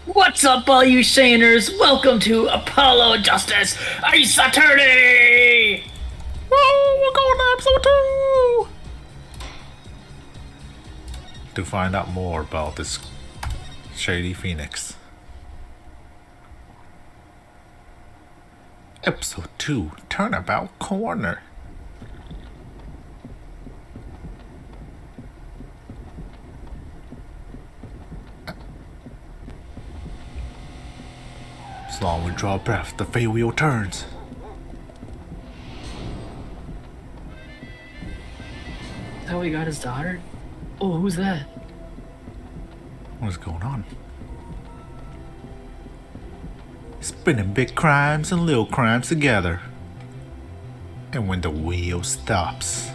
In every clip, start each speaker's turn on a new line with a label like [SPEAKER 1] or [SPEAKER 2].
[SPEAKER 1] What's up, all you Shaners? Welcome to Apollo Justice Ace Attorney!
[SPEAKER 2] Oh, we're going to episode 2! To find out more about this shady phoenix. Episode 2, Turnabout Corner. As long as we draw breath, the fate wheel turns.
[SPEAKER 1] Is that how he got his daughter? Oh, who's that?
[SPEAKER 2] What is going on? Spinning big crimes and little crimes together. And when the wheel stops.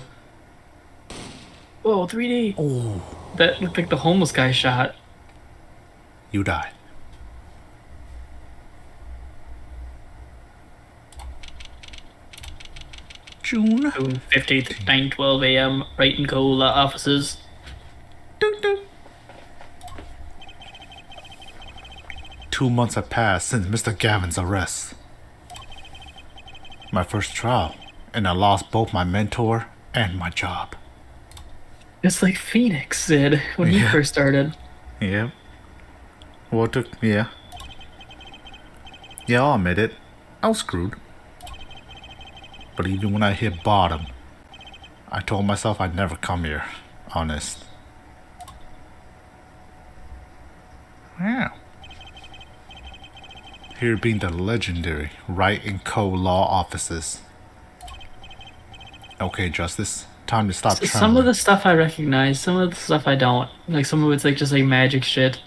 [SPEAKER 1] Whoa, 3D.
[SPEAKER 2] Oh,
[SPEAKER 1] That looked like the homeless guy shot.
[SPEAKER 2] you die. June.
[SPEAKER 1] 15th, 9:12 a.m. Right in Cola offices.
[SPEAKER 2] Dun, dun. 2 months have passed since Mr. Gavin's arrest. My first trial, and I lost both my mentor and my job.
[SPEAKER 1] Just like Phoenix did when he
[SPEAKER 2] Yeah.
[SPEAKER 1] first started.
[SPEAKER 2] Yep. What took? Yeah. Yeah, I'll admit it. I was screwed. But even when I hit bottom, I told myself I'd never come here. Honest. Yeah. Here being the legendary Right and Co. law offices. Okay, Justice. Time to stop trembling.
[SPEAKER 1] Some of the stuff I recognize, some of the stuff I don't. Like some of it's like just like magic shit.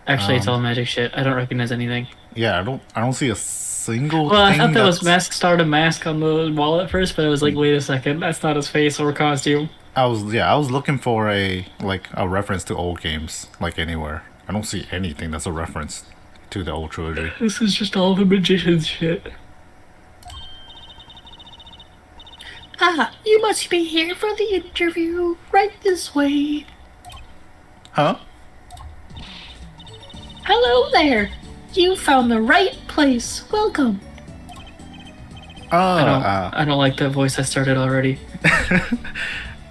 [SPEAKER 1] Actually, it's all magic shit. I don't recognize anything.
[SPEAKER 2] Yeah, I don't see a single
[SPEAKER 1] Well, I
[SPEAKER 2] thing
[SPEAKER 1] thought that was
[SPEAKER 2] that's-
[SPEAKER 1] Mask Starred Mask on the wall at first, but I was like, wait a second, that's not his face or costume.
[SPEAKER 2] I was looking for a reference to old games, like anywhere. I don't see anything that's a reference to the old trilogy.
[SPEAKER 1] This is just all the magician's shit. Ah, you must be here for the interview. Right this way.
[SPEAKER 2] Huh?
[SPEAKER 1] Hello there. You found the right place. Welcome. I don't like that voice I started already.
[SPEAKER 2] You
[SPEAKER 1] I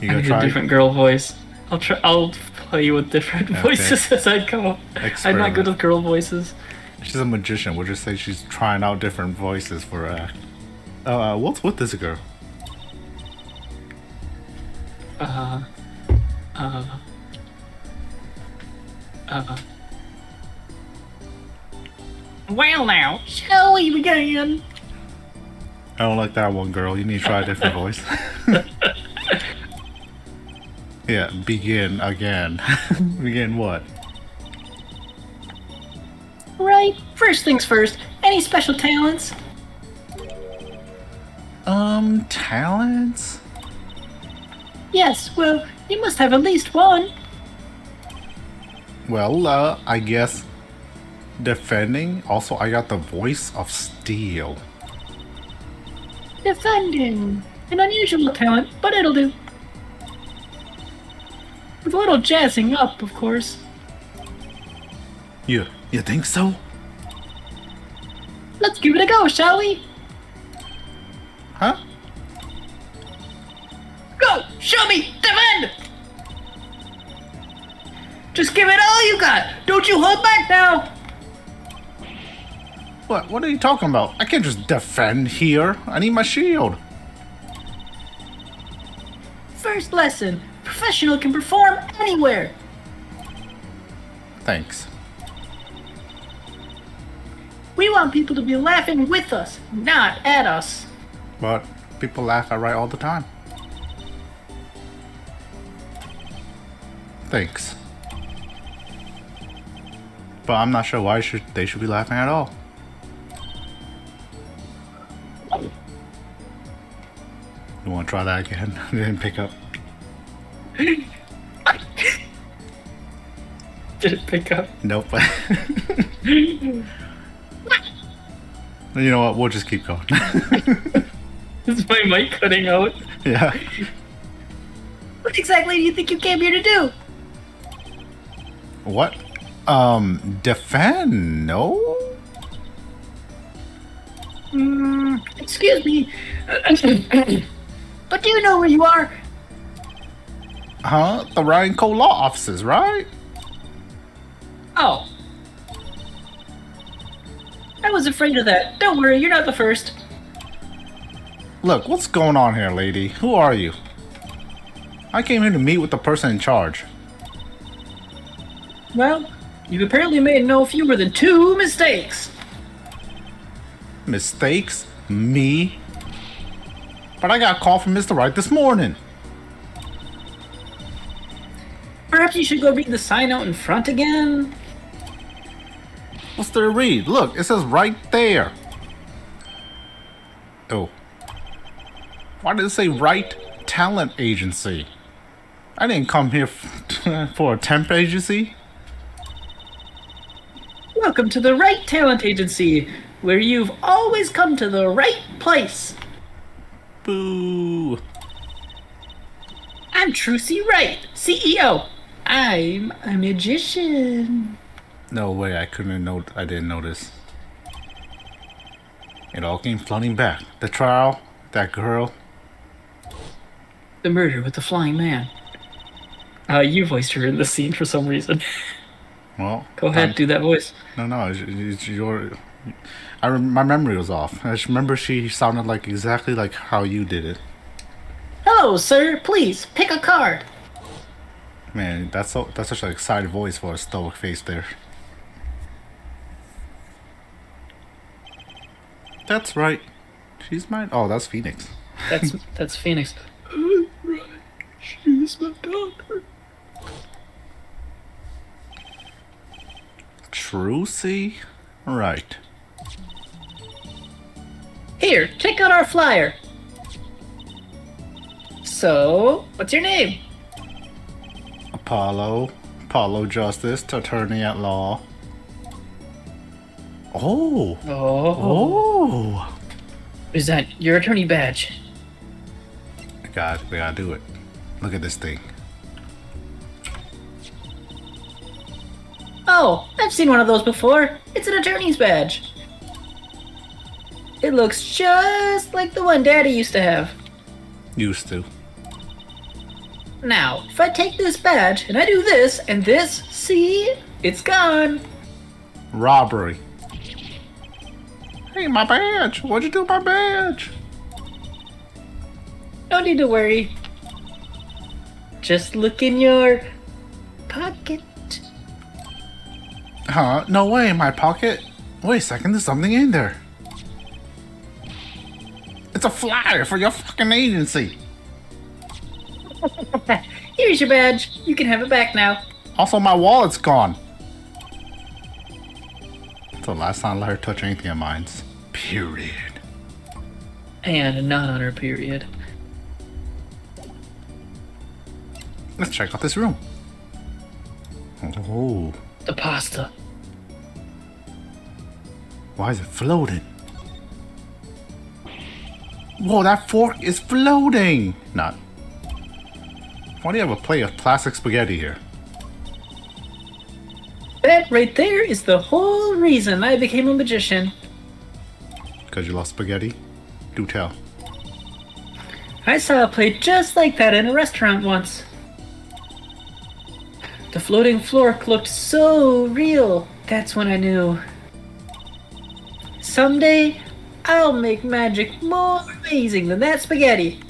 [SPEAKER 2] gonna
[SPEAKER 1] need a
[SPEAKER 2] try?
[SPEAKER 1] different girl voice. I'll play with different voices as I go. I'm not good with girl voices.
[SPEAKER 2] She's a magician. We'll just say she's trying out different voices for what's with this girl?
[SPEAKER 1] Well now, shall we begin?
[SPEAKER 2] I don't like that one, girl. You need to try a different voice. Yeah, begin again. Begin what?
[SPEAKER 1] Right, first things first. Any special talents?
[SPEAKER 2] Talents?
[SPEAKER 1] Yes, well, you must have at least one.
[SPEAKER 2] Well, I guess defending. Also, I got the voice of steel.
[SPEAKER 1] Defending. An unusual talent, but it'll do. With a little jazzing up, of course.
[SPEAKER 2] You think so?
[SPEAKER 1] Let's give it a go, shall we?
[SPEAKER 2] Huh?
[SPEAKER 1] Go! Show me! Defend! Just give it all you got! Don't you hold back now!
[SPEAKER 2] What are you talking about? I can't just defend here. I need my shield.
[SPEAKER 1] First lesson. Professional can perform anywhere.
[SPEAKER 2] Thanks.
[SPEAKER 1] We want people to be laughing with us, not at us.
[SPEAKER 2] But people laugh at right all the time. Thanks. But I'm not sure why they should be laughing at all. You want to try that again? I didn't pick up.
[SPEAKER 1] Did it pick up?
[SPEAKER 2] Nope. You know what? We'll just keep going.
[SPEAKER 1] Is my mic cutting out?
[SPEAKER 2] Yeah.
[SPEAKER 1] What exactly do you think you came here to do?
[SPEAKER 2] What? Defend? No?
[SPEAKER 1] Excuse me. But do you know where you are?
[SPEAKER 2] Huh? The Ryan Cole Law offices, right?
[SPEAKER 1] Oh. I was afraid of that. Don't worry, you're not the first.
[SPEAKER 2] Look, what's going on here, lady? Who are you? I came here to meet with the person in charge.
[SPEAKER 1] Well, you've apparently made no fewer than 2 mistakes.
[SPEAKER 2] Mistakes? Me? But I got a call from Mr. Wright this morning.
[SPEAKER 1] Perhaps you should go read the sign out in front again?
[SPEAKER 2] What's there to read? Look, it says right there. Oh. Why did it say Wright Talent Agency? I didn't come here for a temp agency.
[SPEAKER 1] Welcome to the Right Talent Agency, where you've always come to the right place.
[SPEAKER 2] Boo.
[SPEAKER 1] I'm Trucy Wright, CEO. I'm a magician.
[SPEAKER 2] No way, I didn't notice. It all came flooding back. The trial, that girl.
[SPEAKER 1] The murder with the flying man. You voiced her in the scene for some reason.
[SPEAKER 2] Well,
[SPEAKER 1] Go ahead, do that voice.
[SPEAKER 2] No, it's your. My memory was off. I just remember she sounded like exactly like how you did it.
[SPEAKER 1] Hello, sir. Please pick a card.
[SPEAKER 2] Man, that's such an excited voice for a stoic face there. That's right. She's mine. Oh, that's Phoenix.
[SPEAKER 1] That's Phoenix. Right. She's my daughter.
[SPEAKER 2] Trucy? Right.
[SPEAKER 1] Here, check out our flyer. So, what's your name?
[SPEAKER 2] Apollo Justice, attorney at law. Oh. Oh.
[SPEAKER 1] Is that your attorney badge?
[SPEAKER 2] We gotta do it. Look at this thing.
[SPEAKER 1] Oh, I've seen one of those before. It's an attorney's badge. It looks just like the one Daddy used to have.
[SPEAKER 2] Used to.
[SPEAKER 1] Now, if I take this badge and I do this and this, see? It's gone.
[SPEAKER 2] Robbery. Hey, my badge. What'd you do with my badge?
[SPEAKER 1] No need to worry. Just look in your pocket.
[SPEAKER 2] Huh? No way, in my pocket? Wait a second, there's something in there. It's a flyer for your fucking agency.
[SPEAKER 1] Here's your badge. You can have it back now.
[SPEAKER 2] Also, my wallet's gone. It's the last time I let her touch anything of mine. Period.
[SPEAKER 1] And not on her period.
[SPEAKER 2] Let's check out this room. Oh.
[SPEAKER 1] The pasta.
[SPEAKER 2] Why is it floating? Whoa, that fork is floating! Not. Why do you have a plate of plastic spaghetti here?
[SPEAKER 1] That right there is the whole reason I became a magician.
[SPEAKER 2] Because you love spaghetti? Do tell.
[SPEAKER 1] I saw a plate just like that in a restaurant once. The floating floor looked so real. That's when I knew. Someday, I'll make magic more amazing than that spaghetti.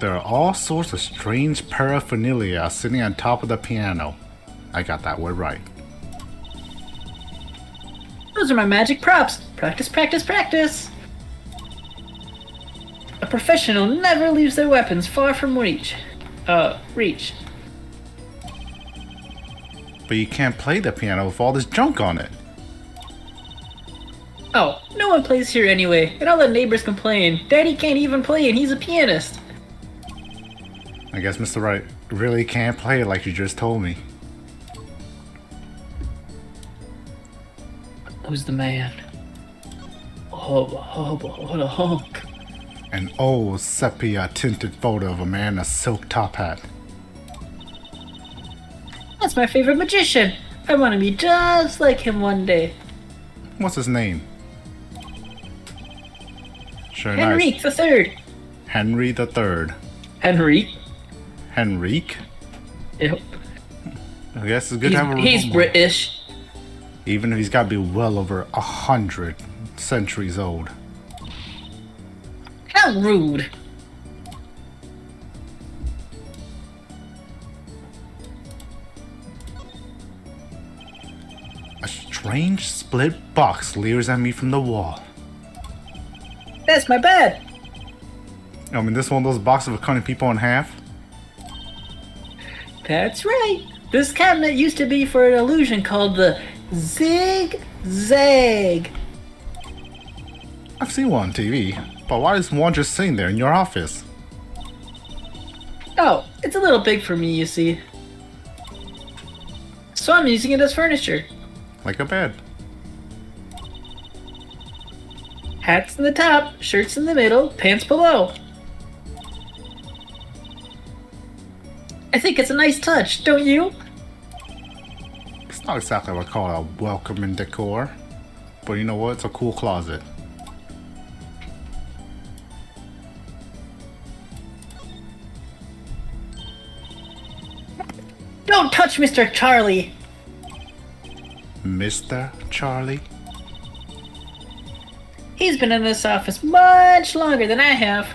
[SPEAKER 2] There are all sorts of strange paraphernalia sitting on top of the piano. I got that word right.
[SPEAKER 1] Those are my magic props. Practice, practice, practice. A professional never leaves their weapons far from reach. Reach.
[SPEAKER 2] But you can't play the piano with all this junk on it.
[SPEAKER 1] Oh, no one plays here anyway, and all the neighbors complain. Daddy can't even play and he's a pianist.
[SPEAKER 2] I guess Mr. Wright really can't play it like you just told me.
[SPEAKER 1] Who's the man? Oh, what a hunk.
[SPEAKER 2] An old sepia tinted photo of a man in a silk top hat.
[SPEAKER 1] That's my favorite magician. I want to be just like him one day.
[SPEAKER 2] What's his name? Sure,
[SPEAKER 1] Henrique
[SPEAKER 2] nice.
[SPEAKER 1] III.
[SPEAKER 2] Henry the Third.
[SPEAKER 1] Henrique.
[SPEAKER 2] Henrique?
[SPEAKER 1] Yep.
[SPEAKER 2] I guess it's good to have a
[SPEAKER 1] He's
[SPEAKER 2] remote.
[SPEAKER 1] British.
[SPEAKER 2] Even if he's got to be well over 100 centuries old.
[SPEAKER 1] How rude.
[SPEAKER 2] A strange split box leers at me from the wall.
[SPEAKER 1] That's my bed.
[SPEAKER 2] I mean, this one of those boxes of cutting people in half?
[SPEAKER 1] That's right. This cabinet used to be for an illusion called the Zig-Zag.
[SPEAKER 2] I've seen one on TV, but why is one just sitting there in your office?
[SPEAKER 1] Oh, it's a little big for me, you see. So I'm using it as furniture.
[SPEAKER 2] Like a bed.
[SPEAKER 1] Hats in the top, shirts in the middle, pants below. I think it's a nice touch, don't you?
[SPEAKER 2] It's not exactly what I call a welcoming decor, but you know what? It's a cool closet.
[SPEAKER 1] Don't touch Mr. Charlie.
[SPEAKER 2] Mr. Charlie?
[SPEAKER 1] He's been in this office much longer than I have.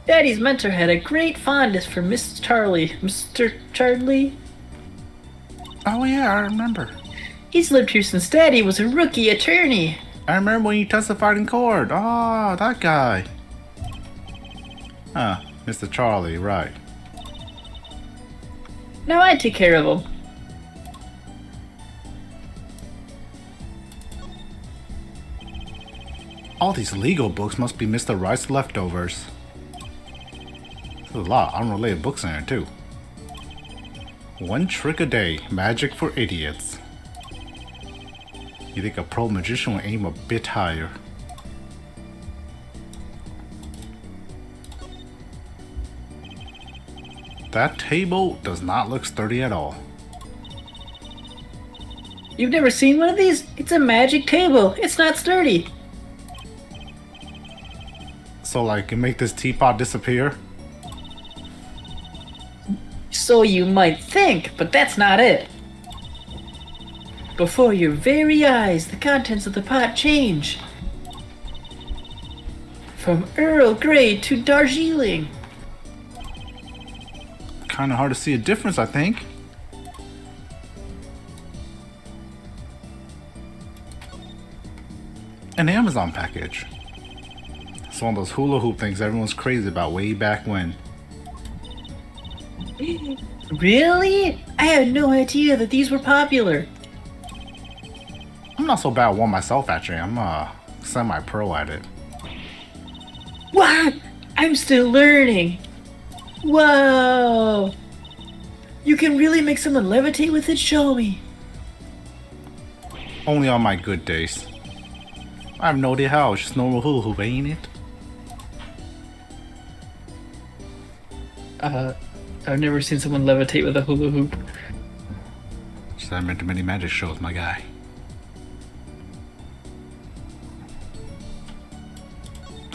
[SPEAKER 1] Daddy's mentor had a great fondness for Mr. Charlie. Mr. Charlie?
[SPEAKER 2] Oh yeah, I remember.
[SPEAKER 1] He's lived here since Daddy was a rookie attorney.
[SPEAKER 2] I remember when you testified in court. Oh, that guy. Huh, Mr. Charlie, right.
[SPEAKER 1] Now I take care of him.
[SPEAKER 2] All these legal books must be Mr. Wright's leftovers. There's a lot of unrelated books in there too. One trick a day, magic for idiots. You think a pro magician would aim a bit higher? That table does not look sturdy at all.
[SPEAKER 1] You've never seen one of these? It's a magic table. It's not sturdy.
[SPEAKER 2] So like, you make this teapot disappear?
[SPEAKER 1] So you might think, but that's not it. Before your very eyes, the contents of the pot change. From Earl Grey to Darjeeling.
[SPEAKER 2] Kinda hard to see a difference, I think. An Amazon package. It's one of those hula hoop things everyone's crazy about way back when.
[SPEAKER 1] Really? I had no idea that these were popular.
[SPEAKER 2] I'm not so bad at one myself, actually. I'm semi-pro at it.
[SPEAKER 1] What? I'm still learning. Whoa! You can really make someone levitate with it? Show me.
[SPEAKER 2] Only on my good days. I have no idea how. It's just normal hula hoop, ain't it?
[SPEAKER 1] I've never seen someone levitate with a hula hoop.
[SPEAKER 2] Just haven't been to many magic shows, my guy.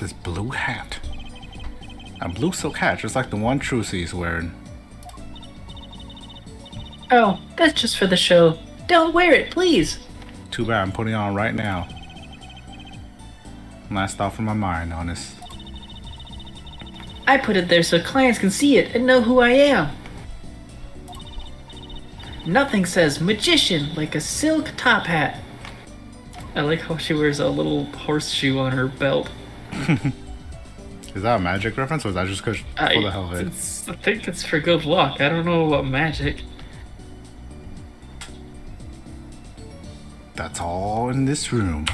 [SPEAKER 2] This blue hat. A blue silk hat, just like the one Trucy's wearing.
[SPEAKER 1] Oh, that's just for the show. Don't wear it, please.
[SPEAKER 2] Too bad, I'm putting it on right now. Last thought from my mind, honest.
[SPEAKER 1] I put it there so clients can see it and know who I am. Nothing says magician like a silk top hat. I like how she wears a little horseshoe on her belt.
[SPEAKER 2] Is that a magic reference, or is that just for the hell of it?
[SPEAKER 1] I think it's for good luck. I don't know about magic.
[SPEAKER 2] That's all in this room.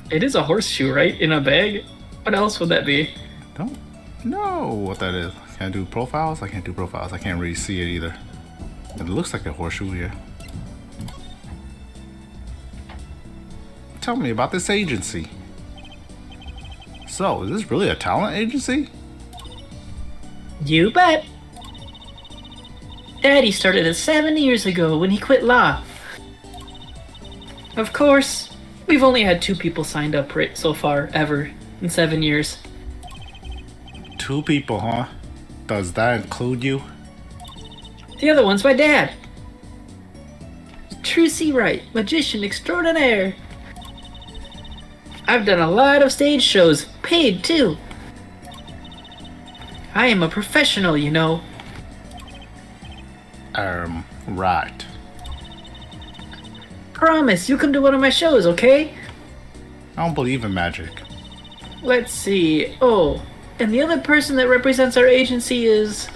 [SPEAKER 1] It is a horseshoe, right? In a bag? What else would that be?
[SPEAKER 2] Don't know what that is. Can I do profiles? I can't do profiles. I can't really see it either. It looks like a horseshoe here. tell me about this agency. So, is this really a talent agency?
[SPEAKER 1] You bet. Daddy started it 7 years ago when he quit law. Of course, we've only had 2 people signed up so far, ever, in 7 years.
[SPEAKER 2] 2 people, huh? Does that include you?
[SPEAKER 1] The other one's my dad. Trucy Wright, magician extraordinaire. I've done a lot of stage shows, paid too. I am a professional, you know.
[SPEAKER 2] Right.
[SPEAKER 1] Promise, you come to one of my shows, okay?
[SPEAKER 2] I don't believe in magic.
[SPEAKER 1] Let's see. Oh, and the other person that represents our agency is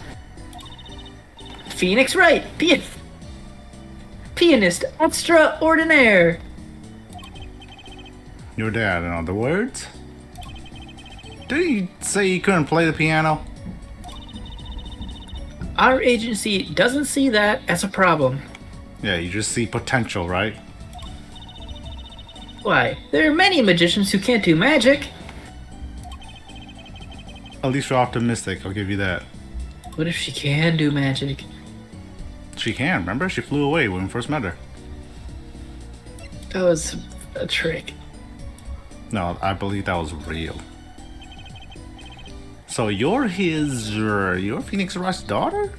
[SPEAKER 1] Phoenix Wright, pianist extraordinaire.
[SPEAKER 2] Your dad, in other words? Did he say he couldn't play the piano?
[SPEAKER 1] Our agency doesn't see that as a problem.
[SPEAKER 2] Yeah, you just see potential, right?
[SPEAKER 1] Why, there are many magicians who can't do magic.
[SPEAKER 2] At least you're optimistic, I'll give you that.
[SPEAKER 1] What if she can do magic?
[SPEAKER 2] She can, remember? She flew away when we first met her.
[SPEAKER 1] That was a trick.
[SPEAKER 2] No, I believe that was real. So you're Phoenix Wright's daughter?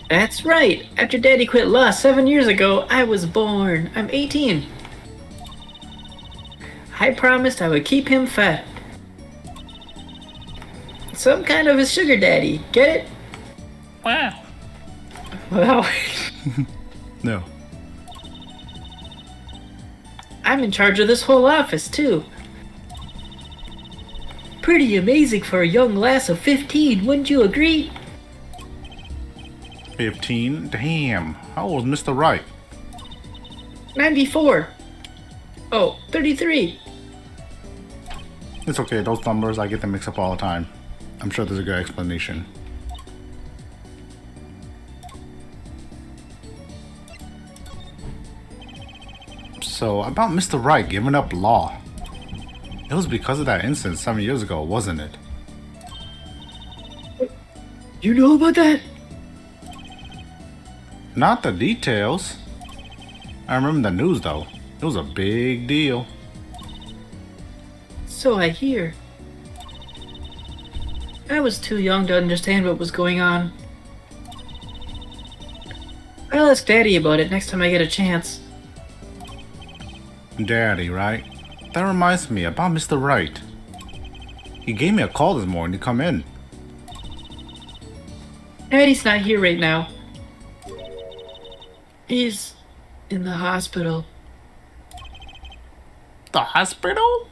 [SPEAKER 1] That's right. After Daddy quit law 7 years ago, I was born. I'm 18. I promised I would keep him fed. Some kind of a sugar daddy. Get it?
[SPEAKER 2] Wow.
[SPEAKER 1] Well,
[SPEAKER 2] No.
[SPEAKER 1] I'm in charge of this whole office, too. Pretty amazing for a young lass of 15, wouldn't you agree?
[SPEAKER 2] 15? Damn. How old is Mr. Wright?
[SPEAKER 1] 94. Oh, 33.
[SPEAKER 2] It's okay, those numbers, I get them mixed up all the time. I'm sure there's a good explanation. So, about Mr. Wright giving up law. It was because of that incident 7 years ago, wasn't it?
[SPEAKER 1] You know about that?
[SPEAKER 2] Not the details. I remember the news though. It was a big deal.
[SPEAKER 1] So I hear. I was too young to understand what was going on. I'll ask Daddy about it next time I get a chance.
[SPEAKER 2] Daddy, right? That reminds me about Mr. Wright. He gave me a call this morning to come in.
[SPEAKER 1] Daddy's not here right now. He's in the hospital.
[SPEAKER 2] The hospital?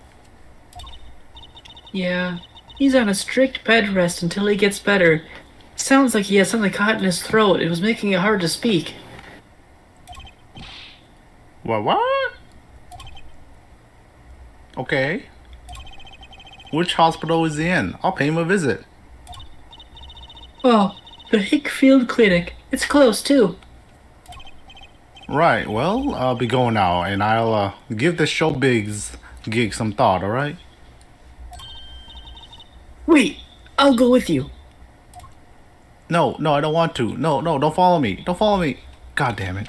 [SPEAKER 1] Yeah, he's on a strict bed rest until he gets better. Sounds like he has something caught in his throat. It was making it hard to speak.
[SPEAKER 2] What? Okay. Which hospital is he in? I'll pay him a visit.
[SPEAKER 1] Oh, the Hickfield Clinic. It's close, too.
[SPEAKER 2] Right, well, I'll be going now, and I'll give the showbiz gig some thought, alright?
[SPEAKER 1] Wait, I'll go with you.
[SPEAKER 2] No, I don't want to. No, don't follow me. Don't follow me. God damn it.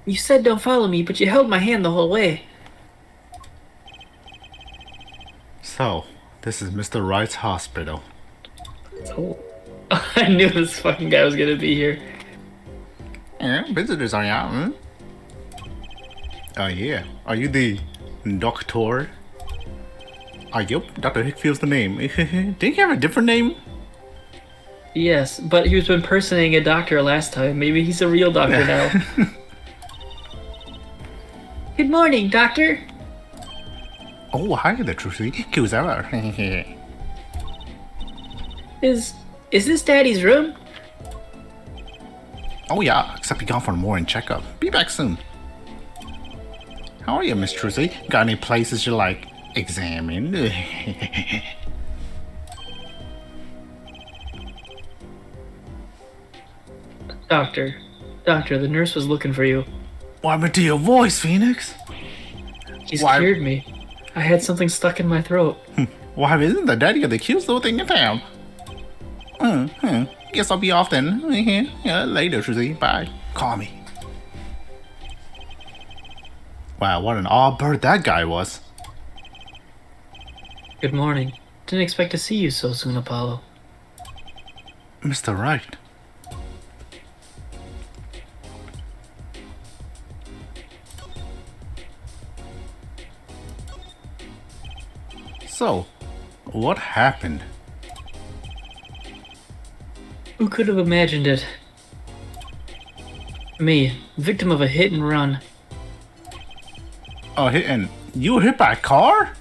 [SPEAKER 1] You said don't follow me, but you held my hand the whole way.
[SPEAKER 2] So, this is Mr. Wright's hospital.
[SPEAKER 1] Oh. I knew this fucking guy was gonna be here.
[SPEAKER 2] Yeah, visitors are out, huh? Oh, yeah. Are you the doctor? Yep, Dr. Hickfield's the name. Didn't he have a different name?
[SPEAKER 1] Yes, but he was impersonating a doctor last time. Maybe he's a real doctor now. Good morning, doctor.
[SPEAKER 2] Oh, hi there, Trucy. Kuzawa.
[SPEAKER 1] Is this Daddy's room?
[SPEAKER 2] Oh, yeah, except he gone for a morning checkup. Be back soon. How are you, Miss Trucy? Got any places you like examined?
[SPEAKER 1] Doctor, the nurse was looking for you.
[SPEAKER 2] What happened to your voice, Phoenix?
[SPEAKER 1] He
[SPEAKER 2] Why-
[SPEAKER 1] scared me. I had something stuck in my throat.
[SPEAKER 2] Why isn't the daddy of the cutest little thing in town? Guess I'll be off then. Yeah, later, Susie. Bye. Call me. Wow, what an odd bird that guy was.
[SPEAKER 1] Good morning. Didn't expect to see you so soon, Apollo.
[SPEAKER 2] Mr. Right. So, what happened?
[SPEAKER 1] Who could have imagined it? Me, victim of a hit and run.
[SPEAKER 2] Oh, you were hit by a car?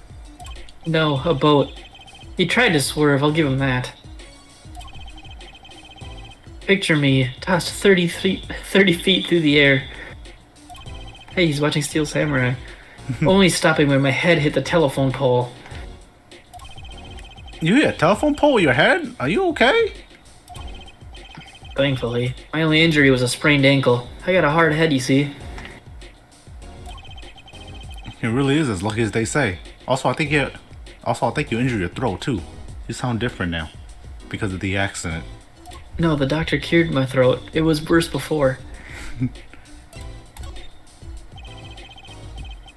[SPEAKER 1] No, a boat. He tried to swerve, I'll give him that. Picture me, tossed 30 feet through the air. Hey, he's watching Steel Samurai. Only stopping when my head hit the telephone pole.
[SPEAKER 2] You hit a telephone pole with your head? Are you okay?
[SPEAKER 1] Thankfully. My only injury was a sprained ankle. I got a hard head, you see.
[SPEAKER 2] It really is as lucky as they say. Also, I think you injured your throat too. You sound different now because of the accident.
[SPEAKER 1] No, the doctor cured my throat. It was worse before.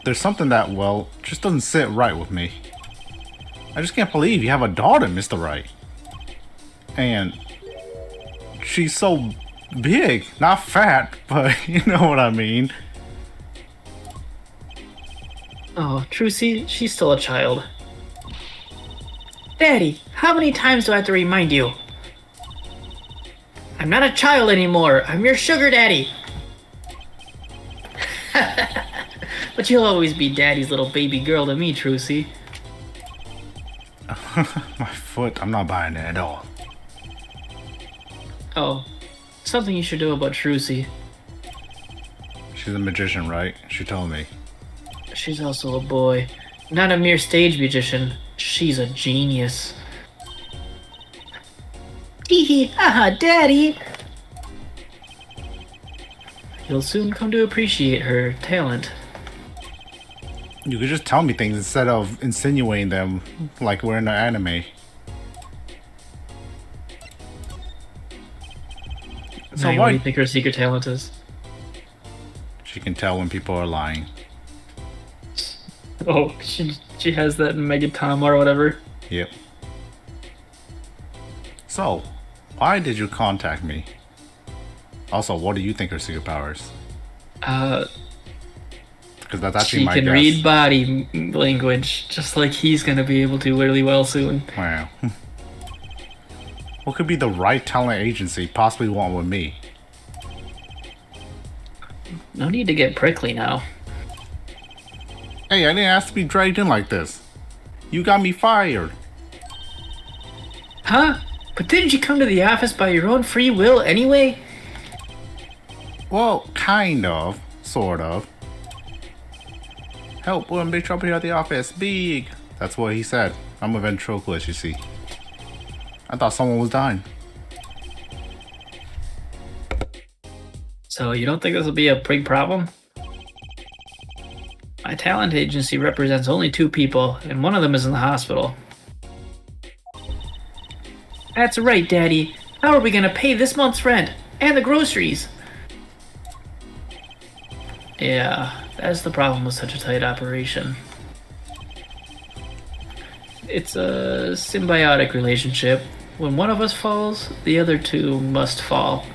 [SPEAKER 2] There's something that, well, just doesn't sit right with me. I just can't believe you have a daughter, Mr. Right. And she's so big, not fat, but you know what I mean.
[SPEAKER 1] Oh, Trucy, she's still a child. Daddy, how many times do I have to remind you? I'm not a child anymore. I'm your sugar daddy. But you'll always be daddy's little baby girl to me, Trucy.
[SPEAKER 2] My foot, I'm not buying it at all.
[SPEAKER 1] Oh, something you should know about Trucy.
[SPEAKER 2] She's a magician, right? She told me.
[SPEAKER 1] She's also a boy. Not a mere stage magician. She's a genius. Tee haha, Daddy! You'll soon come to appreciate her talent.
[SPEAKER 2] You could just tell me things instead of insinuating them like we're in an anime. So
[SPEAKER 1] Neng, what
[SPEAKER 2] why?
[SPEAKER 1] do you think her secret talent is?
[SPEAKER 2] She can tell when people are lying.
[SPEAKER 1] Oh, she has that in Megatom or whatever.
[SPEAKER 2] Yep. So, why did you contact me? Also, what do you think her superpowers? Because that's actually
[SPEAKER 1] She
[SPEAKER 2] my
[SPEAKER 1] can
[SPEAKER 2] guess.
[SPEAKER 1] read body language, just like he's gonna be able to really well soon.
[SPEAKER 2] Wow. What could be the right talent agency possibly want with me?
[SPEAKER 1] No need to get prickly now.
[SPEAKER 2] Hey, I didn't ask to be dragged in like this. You got me fired.
[SPEAKER 1] Huh? But didn't you come to the office by your own free will anyway?
[SPEAKER 2] Well, kind of. Sort of. Help, we're in big trouble here at the office. Big. That's what he said. I'm a ventriloquist, you see. I thought someone was dying.
[SPEAKER 1] So you don't think this will be a big problem? My talent agency represents only 2 people, and one of them is in the hospital. That's right, Daddy. How are we gonna pay this month's rent? And the groceries? Yeah, that's the problem with such a tight operation. It's a symbiotic relationship. When one of us falls, the other 2 must fall.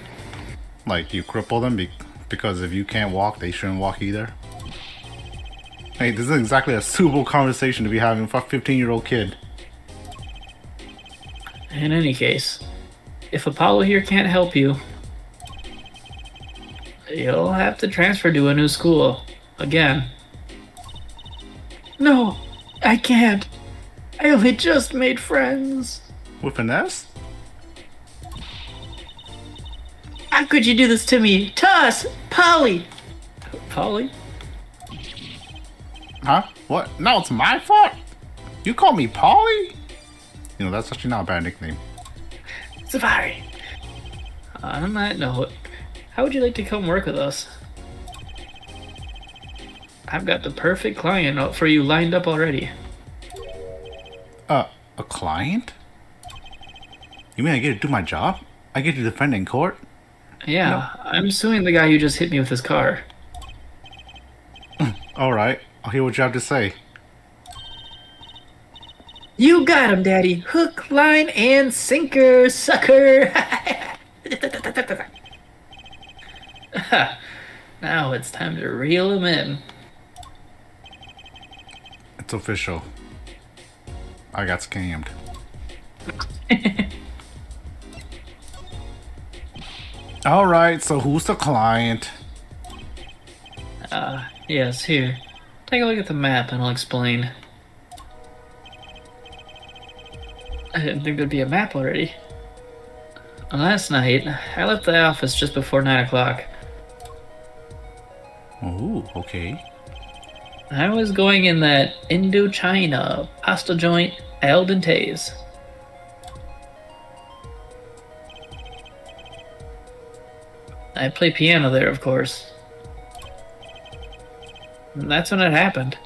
[SPEAKER 2] Like, you cripple them because if you can't walk, they shouldn't walk either. Hey, this is exactly a suitable conversation to be having for a 15-year-old kid.
[SPEAKER 1] In any case, if Apollo here can't help you, you'll have to transfer to a new school. Again. No, I can't. I only just made friends.
[SPEAKER 2] With an S?
[SPEAKER 1] How could you do this to me? To us! Polly! Polly?
[SPEAKER 2] Huh? What? Now it's my fault? You call me Polly? You know, that's actually not a bad nickname.
[SPEAKER 1] Safari! On that note, how would you like to come work with us? I've got the perfect client for you lined up already.
[SPEAKER 2] A client? You mean I get to do my job? I get to defend in court?
[SPEAKER 1] Yeah, I'm suing the guy who just hit me with his car.
[SPEAKER 2] Alright, I'll hear what you have to say.
[SPEAKER 1] You got him, Daddy. Hook, line, and sinker, sucker. Now it's time to reel him in.
[SPEAKER 2] It's official. I got scammed. Alright, so who's the client?
[SPEAKER 1] Yes, here. Take a look at the map and I'll explain. I didn't think there'd be a map already. Last night, I left the office just before 9 o'clock.
[SPEAKER 2] Ooh, okay.
[SPEAKER 1] I was going in that Indochina pasta joint al dente's. I play piano there, of course. And that's when it happened.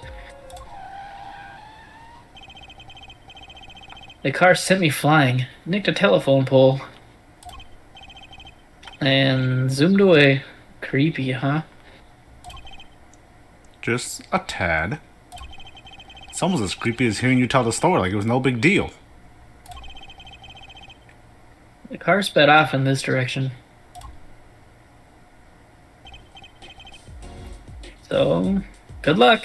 [SPEAKER 1] The car sent me flying, nicked a telephone pole, and zoomed away. Creepy, huh?
[SPEAKER 2] Just a tad. It's almost as creepy as hearing you tell the story like it was no big deal.
[SPEAKER 1] The car sped off in this direction. So, good luck.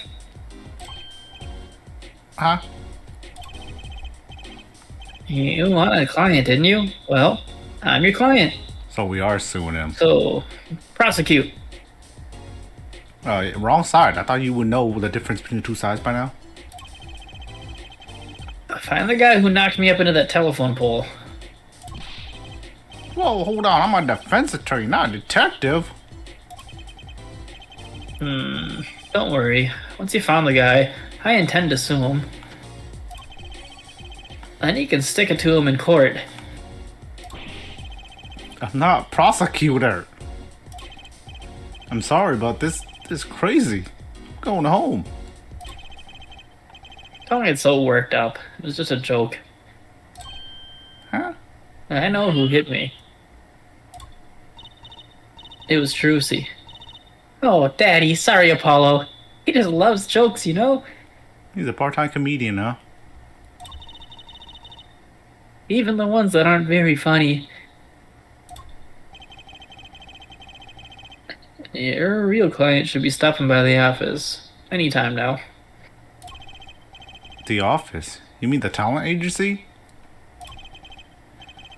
[SPEAKER 2] Huh?
[SPEAKER 1] You wanted a client, didn't you? Well, I'm your client.
[SPEAKER 2] So we are suing him.
[SPEAKER 1] So, prosecute.
[SPEAKER 2] Wrong side. I thought you would know the difference between the two sides by now.
[SPEAKER 1] Find the guy who knocked me up into that telephone pole.
[SPEAKER 2] Whoa, hold on. I'm a defense attorney, not a detective.
[SPEAKER 1] Don't worry. Once you found the guy, I intend to sue him. Then you can stick it to him in court.
[SPEAKER 2] I'm not a prosecutor. I'm sorry, but this is crazy. I'm going home.
[SPEAKER 1] Don't get so worked up. It was just a joke.
[SPEAKER 2] Huh?
[SPEAKER 1] I know who hit me. It was Trucy. Oh, Daddy, sorry, Apollo. He just loves jokes, you know?
[SPEAKER 2] He's a part-time comedian, huh?
[SPEAKER 1] Even the ones that aren't very funny. Your real client should be stopping by the office. Anytime now.
[SPEAKER 2] The office? You mean the talent agency?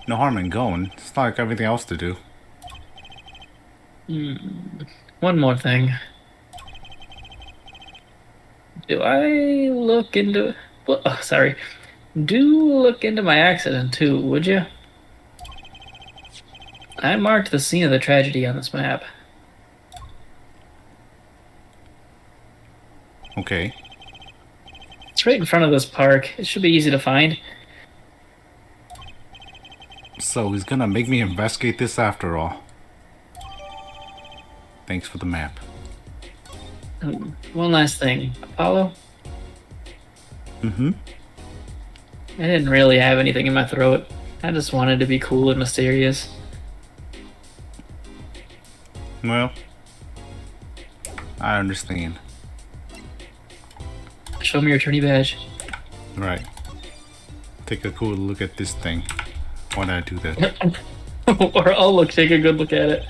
[SPEAKER 2] No harm in going. It's not like everything else to do.
[SPEAKER 1] One more thing. Do I look into... Well, oh, sorry. Do look into my accident, too, would you? I marked the scene of the tragedy on this map.
[SPEAKER 2] Okay.
[SPEAKER 1] It's right in front of this park. It should be easy to find.
[SPEAKER 2] So he's gonna make me investigate this after all. Thanks for the map.
[SPEAKER 1] One last thing. Apollo?
[SPEAKER 2] Mm-hmm.
[SPEAKER 1] I didn't really have anything in my throat. I just wanted to be cool and mysterious.
[SPEAKER 2] Well, I understand.
[SPEAKER 1] Show me your attorney badge.
[SPEAKER 2] Right. Take a cool look at this thing. Why did I do that?
[SPEAKER 1] Or I'll take a good look at it.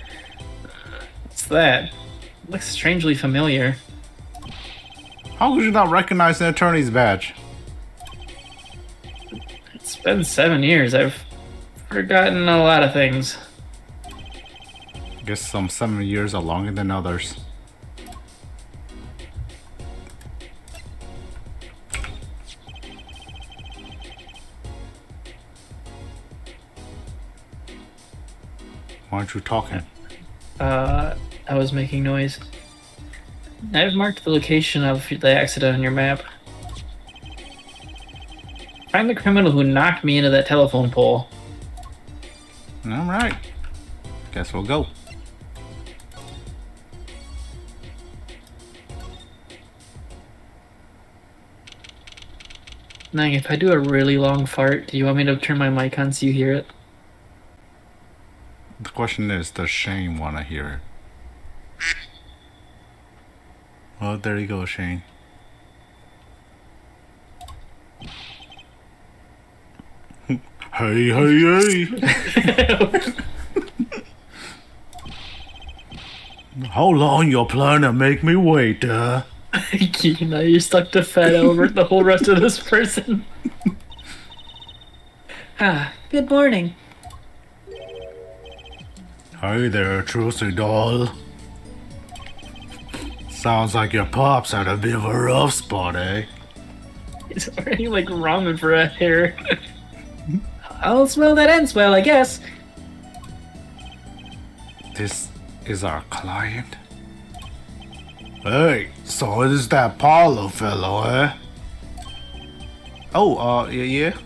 [SPEAKER 1] What's that? It looks strangely familiar.
[SPEAKER 2] How could you not recognize an attorney's badge?
[SPEAKER 1] It's been 7 years. I've forgotten a lot of things.
[SPEAKER 2] Guess some 7 years are longer than others. Why aren't you talking?
[SPEAKER 1] I was making noise. I've marked the location of the accident on your map. Find the criminal who knocked me into that telephone pole.
[SPEAKER 2] Alright. Guess we'll go.
[SPEAKER 1] Neng, if I do a really long fart, do you want me to turn my mic on so you hear it?
[SPEAKER 2] The question is, does Shane want to hear it? Well, there you go, Shane. Hey, hey, hey! How long you plan to make me wait,
[SPEAKER 1] Now you're stuck to fat over the whole rest of this person. Good morning.
[SPEAKER 2] Hey there, Trucy doll. Sounds like your pops had a bit of a rough spot, eh?
[SPEAKER 1] He's already like ramen for a hair. All's well that ends well, I guess.
[SPEAKER 2] This is our client? Hey, so it is that Apollo fellow, eh? Oh, yeah.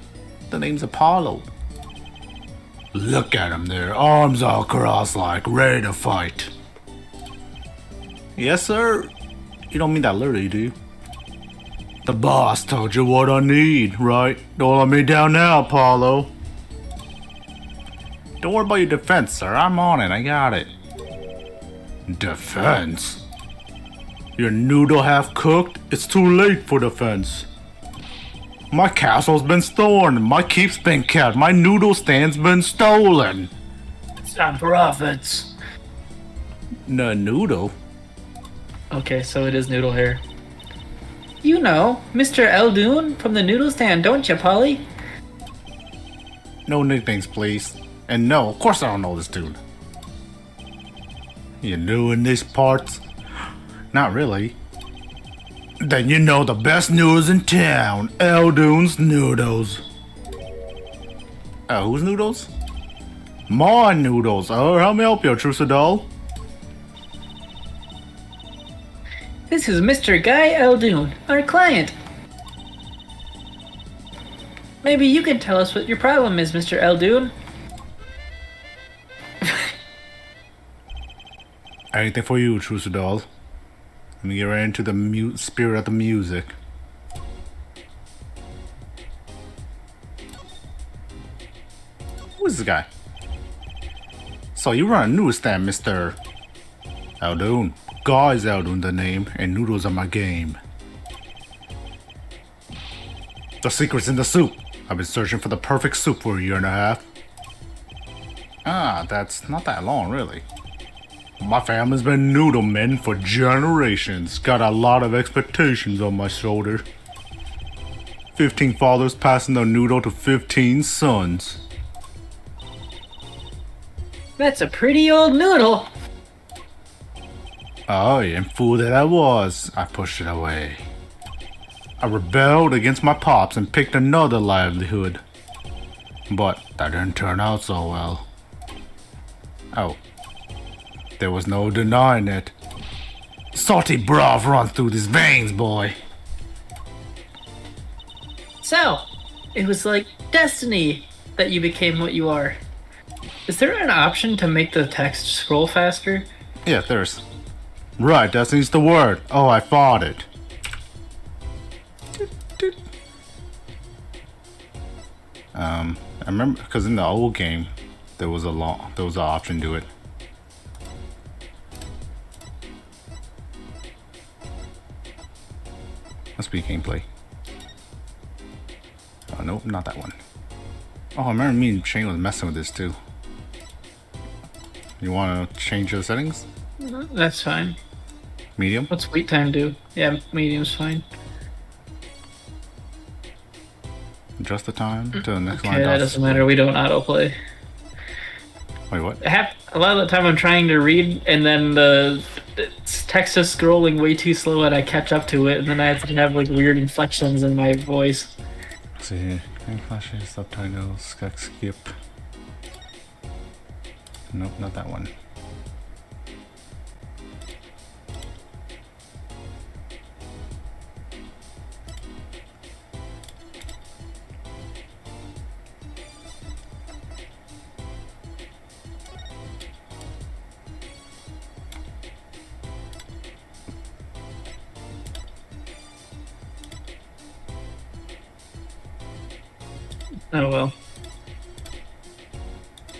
[SPEAKER 2] The name's Apollo. Look at him there, arms all crossed like ready to fight. Yes, sir. You don't mean that literally, do you? The boss told you what I need, right? Don't let me down now, Apollo. Don't worry about your defense, sir. I'm on it. I got it. Defense? Your noodle half cooked? It's too late for defense. My castle's been stolen. My keep's been kept. My noodle stand's been stolen.
[SPEAKER 1] It's time for offense.
[SPEAKER 2] No noodle?
[SPEAKER 1] Okay, so it is noodle hair. You know, Mr. Eldoon from the noodle stand, don't you, Polly?
[SPEAKER 2] No nicknames, please. And no, of course I don't know this dude. You new in these parts? Not really. Then you know the best noodles in town. Eldoon's Noodles. Whose noodles? My noodles. Oh, how may I help you, Trusadol?
[SPEAKER 1] This is Mr. Guy Eldoon, our client. Maybe you can tell us what your problem is, Mr. Eldoon.
[SPEAKER 2] Anything for you, Trusadol. Let me get right into the spirit of the music. Who is this guy? So you run a newsstand, Mr. Eldoon. Guy's Eldoon the name, and noodles are my game. The secret's in the soup. I've been searching for the perfect soup for a year and a half. That's not that long, really. My family's been noodle men for generations. Got a lot of expectations on my shoulder. 15 fathers passing the noodle to 15 sons.
[SPEAKER 1] That's a pretty old noodle.
[SPEAKER 2] Oh, and fool that I was, I pushed it away. I rebelled against my pops and picked another livelihood. But that didn't turn out so well. Oh. There was no denying it. Salty broth runs through these veins, boy.
[SPEAKER 1] So, it was like destiny that you became what you are. Is there an option to make the text scroll faster?
[SPEAKER 2] Yeah, there's. Right, destiny's the word. Oh, I fought it. I remember because in the old game there was an option to it. Must be gameplay. Oh, nope, not that one. Oh, I remember me and Shane was messing with this too. You want to change the settings?
[SPEAKER 1] That's fine.
[SPEAKER 2] Medium?
[SPEAKER 1] What's wait time do? Yeah, medium's fine.
[SPEAKER 2] Adjust the time to the next line.
[SPEAKER 1] Okay, that doesn't matter. We don't autoplay.
[SPEAKER 2] Wait, what?
[SPEAKER 1] A lot of the time I'm trying to read, and then the text is scrolling way too slow, and I catch up to it, and then I have to have like weird inflections in my voice.
[SPEAKER 2] Let's see here. Flashes, subtitles, skip. Nope, not that one.
[SPEAKER 1] Oh well.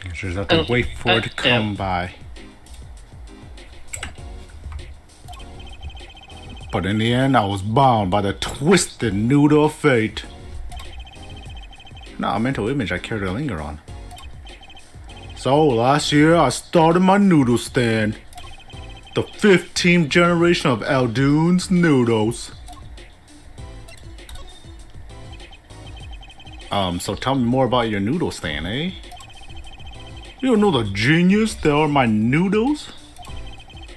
[SPEAKER 2] You just have to wait for it to come
[SPEAKER 1] yeah.
[SPEAKER 2] by. But in the end, I was bound by the twisted noodle of fate. Not a mental image I care to linger on. So, last year I started my noodle stand. The 15th generation of Aldoon's noodles. So tell me more about your noodle stand, eh? You don't know the genius that are my noodles?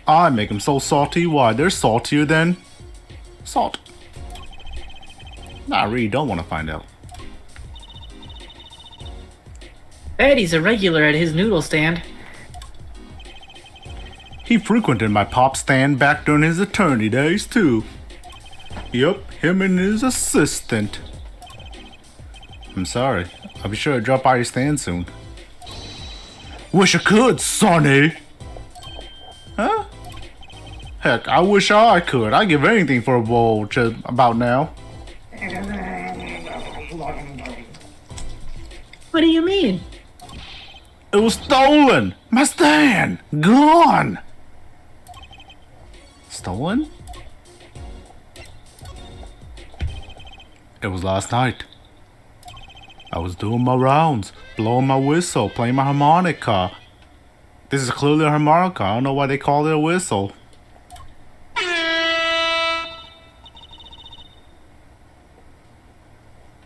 [SPEAKER 2] I make them so salty, why, they're saltier than... salt. Nah, I really don't want to find out.
[SPEAKER 1] Eddie's a regular at his noodle stand.
[SPEAKER 2] He frequented my pop stand back during his attorney days, too. Yup, him and his assistant. I'm sorry. I'll be sure to drop by your stand soon. Wish I could, Sonny! Huh? Heck, I wish I could. I'd give anything for a bowl just about now.
[SPEAKER 1] What do you mean?
[SPEAKER 2] It was stolen! My stand! Gone! Stolen? It was last night. I was doing my rounds, blowing my whistle, playing my harmonica. This is clearly a harmonica. I don't know why they call it a whistle.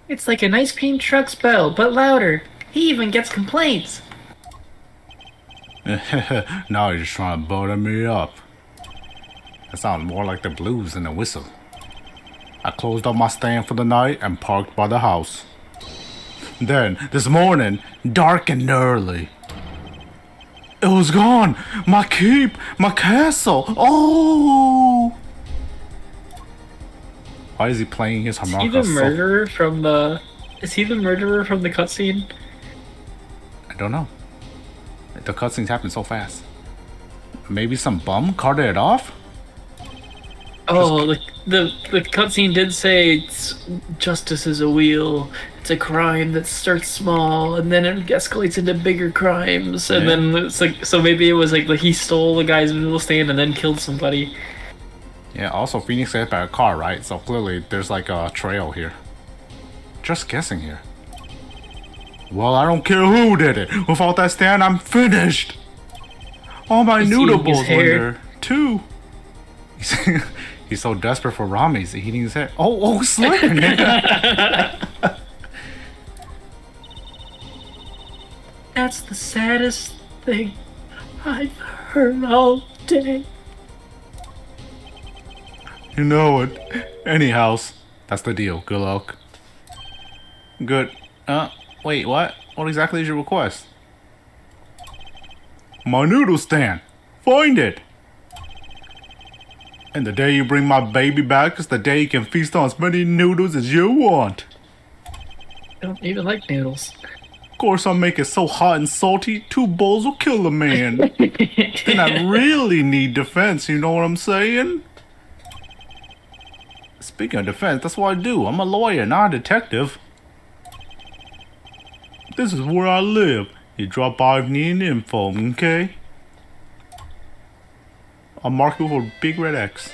[SPEAKER 1] It's like an ice cream truck's bell, but louder. He even gets complaints.
[SPEAKER 2] Now you're just trying to butter me up. That sounds more like the blues than a whistle. I closed up my stand for the night and parked by the house. Then, this morning, dark and early, it was gone! My keep! My castle! Oh! Why is he playing his harmonica?
[SPEAKER 1] Is he the murderer from the... Is he the murderer from the cutscene?
[SPEAKER 2] I don't know. The cutscenes happen so fast. Maybe some bum carted it off?
[SPEAKER 1] Oh, the cutscene did say justice is a wheel. It's a crime that starts small and then it escalates into bigger crimes. And then it's like, so maybe it was like he stole the guy's noodle stand and then killed somebody.
[SPEAKER 2] Yeah, also Phoenix got hit by a car, right? So clearly there's like a trail here. Just guessing here. Well, I don't care who did it. Without that stand, I'm finished. All my noodle bowls were there, too. He's so desperate for ramen, he's eating his hair. Oh, Slayer, nigga.
[SPEAKER 1] That's the saddest thing I've heard all day.
[SPEAKER 2] You know it. Anyhow, that's the deal. Good luck. Good. Wait, what? What exactly is your request? My noodle stand. Find it. And the day you bring my baby back is the day you can feast on as many noodles as you want.
[SPEAKER 1] I don't even like noodles.
[SPEAKER 2] Of course, I'll make it so hot and salty, 2 bowls will kill a man. And I really need defense, you know what I'm saying? Speaking of defense, that's what I do. I'm a lawyer, not a detective. This is where I live. You drop by if you need info, okay? I'll mark you with a big red X.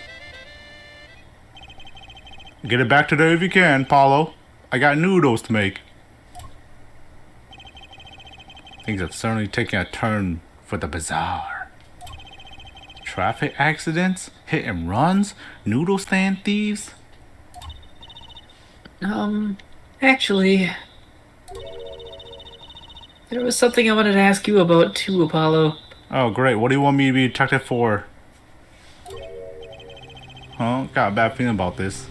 [SPEAKER 2] Get it back today if you can, Paulo. I got noodles to make. Things have certainly taken a turn for the bizarre. Traffic accidents, hit and runs, noodle stand thieves.
[SPEAKER 1] Actually, there was something I wanted to ask you about too, Apollo.
[SPEAKER 2] Oh, great. What do you want me to be detective for? Huh? Got a bad feeling about this.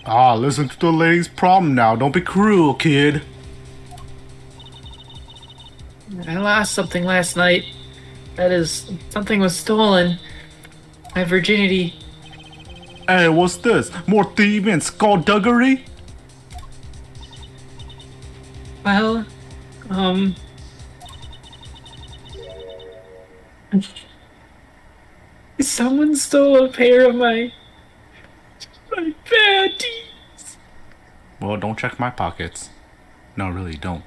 [SPEAKER 2] Ah, listen to the lady's problem now. Don't be cruel, kid.
[SPEAKER 1] I lost something last night. That is, something was stolen. My virginity.
[SPEAKER 2] Hey, what's this? More thieving and skullduggery?
[SPEAKER 1] Well, someone stole a pair of my panties.
[SPEAKER 2] Well, don't check my pockets. No, really, don't.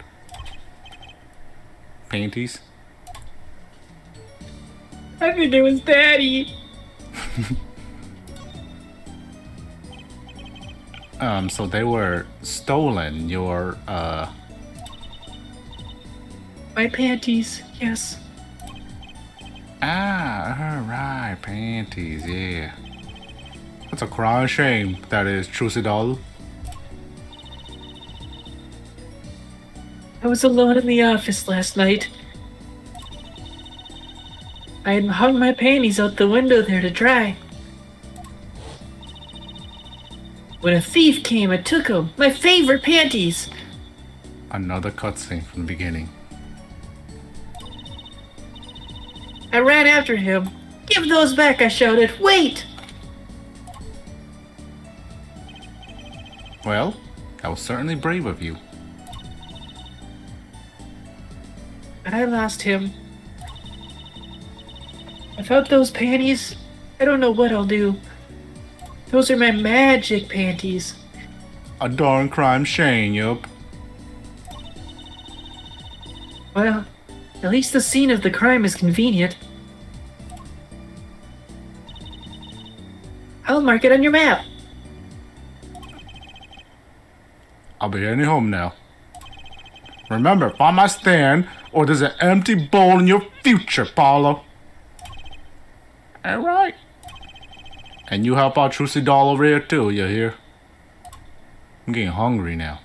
[SPEAKER 2] Panties?
[SPEAKER 1] I think it was Daddy.
[SPEAKER 2] So they were stolen.
[SPEAKER 1] My panties, yes.
[SPEAKER 2] Alright, panties, yeah. That's a crying shame, that is, Trucy doll.
[SPEAKER 1] I was alone in the office last night. I had hung my panties out the window there to dry. When a thief came and took them, my favorite panties.
[SPEAKER 2] Another cutscene from the beginning.
[SPEAKER 1] I ran after him. Give those back, I shouted. Wait!
[SPEAKER 2] Well, that was certainly brave of you.
[SPEAKER 1] But I lost him. Without those panties, I don't know what I'll do. Those are my magic panties.
[SPEAKER 2] A darn crime shame, yup.
[SPEAKER 1] Well, at least the scene of the crime is convenient. I'll mark it on your map.
[SPEAKER 2] I'll be heading home now. Remember, find my stand, or there's an empty bowl in your future, Paulo. Alright. And you help out Trucy doll over here too, you hear? I'm getting hungry now.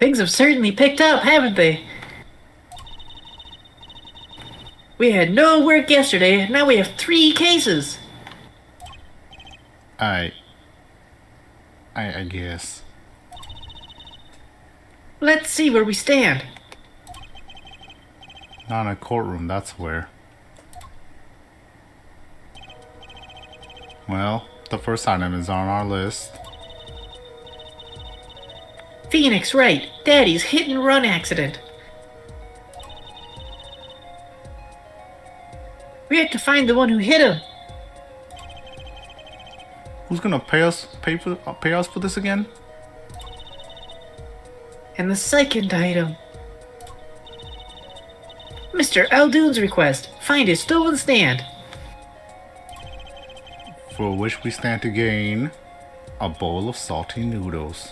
[SPEAKER 1] Things have certainly picked up, haven't they? We had no work yesterday, and now we have 3 cases.
[SPEAKER 2] I guess.
[SPEAKER 1] Let's see where we stand.
[SPEAKER 2] Not in a courtroom, that's where. Well, the first item is on our list.
[SPEAKER 1] Phoenix, right. Daddy's hit-and-run accident. We have to find the one who hit him.
[SPEAKER 2] Who's gonna pay us for this again?
[SPEAKER 1] And the second item. Mr. Aldoon's request. Find his stolen stand.
[SPEAKER 2] For which we stand to gain a bowl of salty noodles.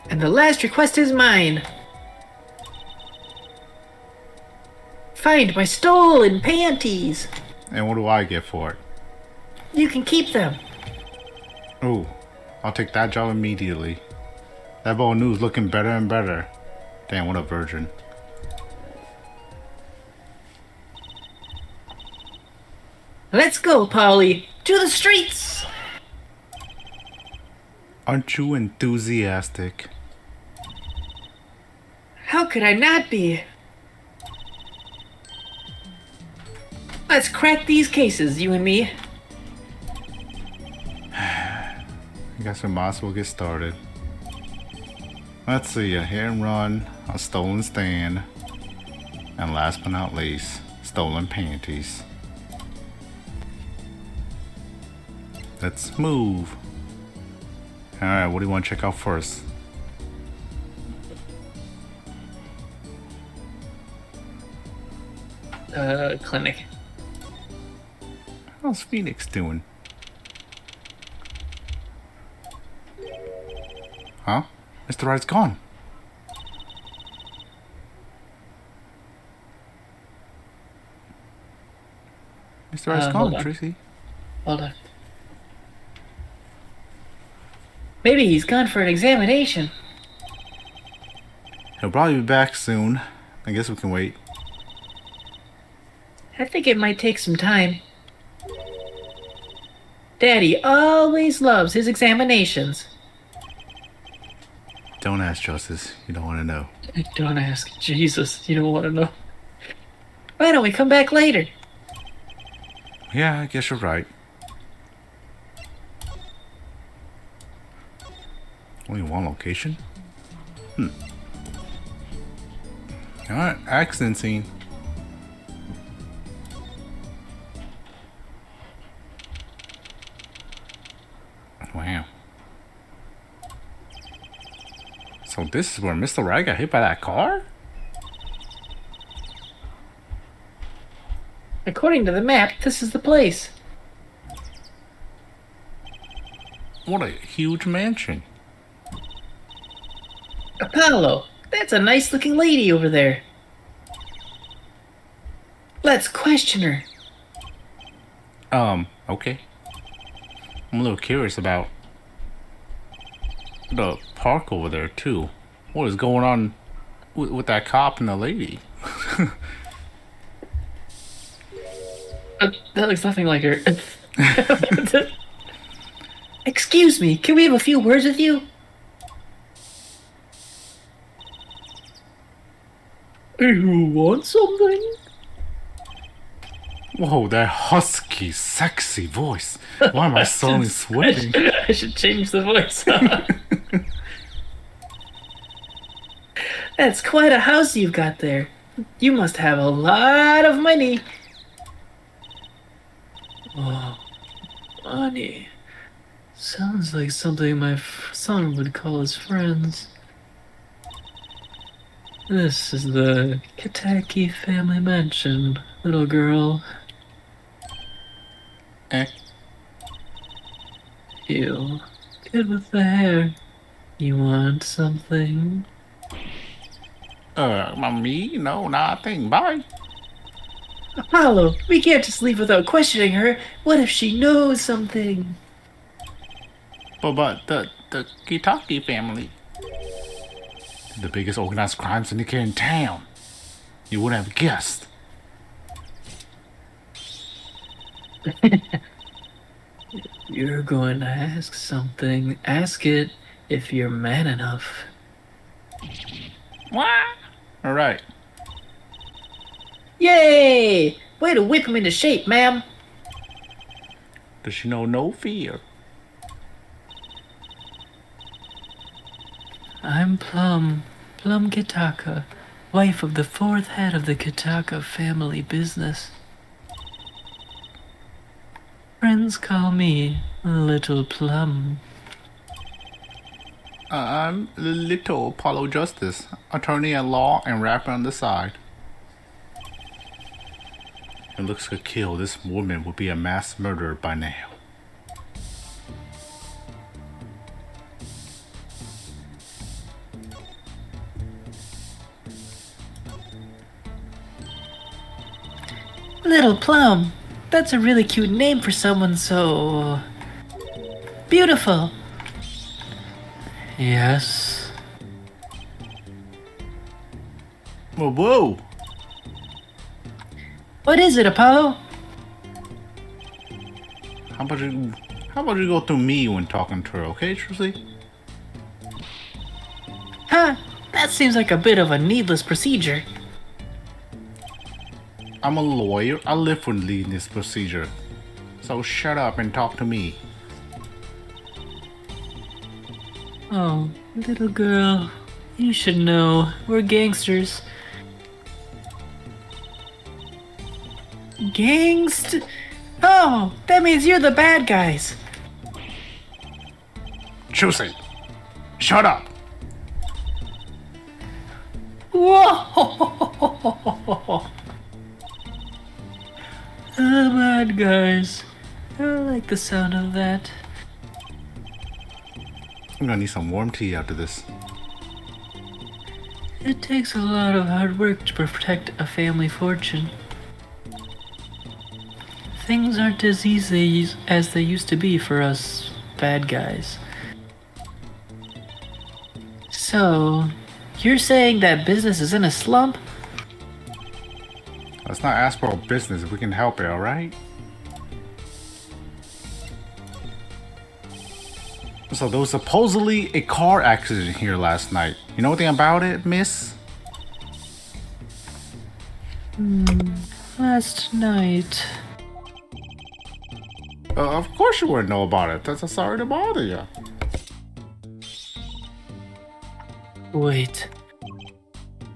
[SPEAKER 1] And the last request is mine. Find my stolen panties.
[SPEAKER 2] And what do I get for it?
[SPEAKER 1] You can keep them.
[SPEAKER 2] Ooh, I'll take that job immediately. That bowl of noodles looking better and better. Damn, what a virgin.
[SPEAKER 1] Let's go, Polly. To the streets!
[SPEAKER 2] Aren't you enthusiastic?
[SPEAKER 1] How could I not be? Let's crack these cases, you and me.
[SPEAKER 2] I guess we might as well get started. Let's see, a hit and run, a stolen stand, and last but not least, stolen panties. Let's move. Alright, what do you want to check out first?
[SPEAKER 1] Clinic.
[SPEAKER 2] How's Phoenix doing? Huh? Mr. Wright's gone. Mr. Wright's
[SPEAKER 1] hold
[SPEAKER 2] gone,
[SPEAKER 1] on.
[SPEAKER 2] Tracy.
[SPEAKER 1] Hold on. Maybe he's gone for an examination.
[SPEAKER 2] He'll probably be back soon. I guess we can wait.
[SPEAKER 1] I think it might take some time. Daddy always loves his examinations.
[SPEAKER 2] Don't ask, Justice. You don't want to know.
[SPEAKER 1] Don't ask. Jesus, you don't want to know. Why don't we come back later?
[SPEAKER 2] Yeah, I guess you're right. Only one location? Alright, accident scene. damn. So this is where Mr. Right got hit by that car?
[SPEAKER 1] According to the map, this is the place.
[SPEAKER 2] What a huge mansion.
[SPEAKER 1] Apollo, that's a nice looking lady over there. Let's question her.
[SPEAKER 2] Okay. I'm a little curious about the park over there, too. What is going on with that cop and the lady?
[SPEAKER 1] That looks nothing like her. Excuse me, can we have a few words with you? You want something?
[SPEAKER 2] Whoa, that husky, sexy voice. Why am I suddenly sweating?
[SPEAKER 1] I should change the voice. That's quite a house you've got there. You must have a lot of money. Oh, money. Sounds like something my son would call his friends. This is the Kitaki family mansion, little girl.
[SPEAKER 2] Eh?
[SPEAKER 1] You, kid with the hair. You want something?
[SPEAKER 2] Me? No, nothing. Bye.
[SPEAKER 1] Apollo, we can't just leave without questioning her. What if she knows something?
[SPEAKER 2] But the Kitaki family. The biggest organized crime syndicate in town. You would have guessed.
[SPEAKER 1] You're going to ask something. Ask it if you're man enough.
[SPEAKER 2] What? Alright.
[SPEAKER 1] Yay! Way to whip him into shape, ma'am.
[SPEAKER 2] Does she know no fear?
[SPEAKER 1] I'm Plum Kitaka, wife of the fourth head of the Kitaka family business. Friends call me Little Plum.
[SPEAKER 2] I'm Little Apollo Justice, attorney at law and rapper on the side. It looks to kill this woman would be a mass murderer by now.
[SPEAKER 1] Little Plum. That's a really cute name for someone so beautiful. Yes.
[SPEAKER 2] Whoa!
[SPEAKER 1] What is it, Apollo?
[SPEAKER 2] How about you go through me when talking to her, okay, Trucy?
[SPEAKER 1] Huh? That seems like a bit of a needless procedure.
[SPEAKER 2] I'm a lawyer. I live for leading this procedure. So shut up and talk to me.
[SPEAKER 1] Oh, little girl, you should know, we're gangsters. Oh, that means you're the bad guys.
[SPEAKER 2] Trucy, shut up.
[SPEAKER 1] Whoa! The bad guys. I like the sound of that.
[SPEAKER 2] I'm gonna need some warm tea after this.
[SPEAKER 1] It takes a lot of hard work to protect a family fortune. Things aren't as easy as they used to be for us bad guys. So, you're saying that business is in a slump?
[SPEAKER 2] Let's not ask for our business if we can help it, alright? So there was supposedly a car accident here last night. You know anything about it, miss?
[SPEAKER 1] Last night.
[SPEAKER 2] Of course you wouldn't know about it. That's sorry to bother you.
[SPEAKER 1] Wait,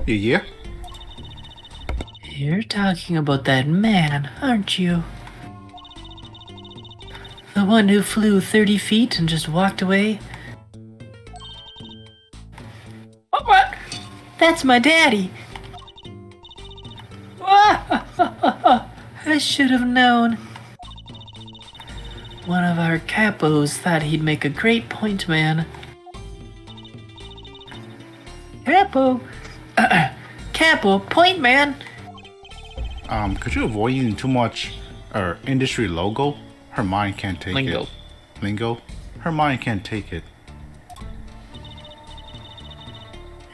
[SPEAKER 2] Yeah?
[SPEAKER 1] you're talking about that man, aren't you? The one who flew 30 feet and just walked away? What? That's my daddy. I should have known. One of our capos thought he'd make a great point man. Capo? Capo, point man?
[SPEAKER 2] Could you avoid using too much industry logo? Her mind can't take
[SPEAKER 1] Lingo.
[SPEAKER 2] it. Lingo? Her mind can't take it.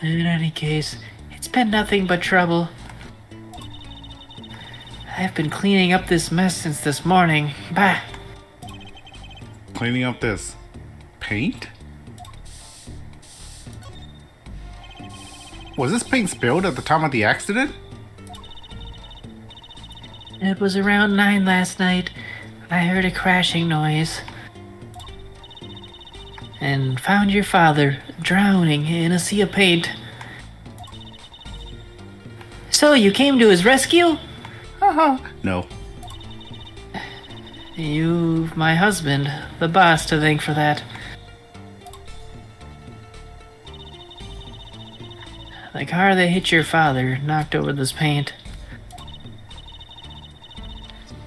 [SPEAKER 1] In any case, it's been nothing but trouble. I've been cleaning up this mess since this morning. Bah!
[SPEAKER 2] Cleaning up this paint? Was this paint spilled at the time of the accident?
[SPEAKER 1] It was around 9 last night. I heard a crashing noise. And found your father drowning in a sea of paint. So you came to his rescue?
[SPEAKER 2] No.
[SPEAKER 1] You've my husband, the boss, to thank for that. The car that hit your father knocked over this paint.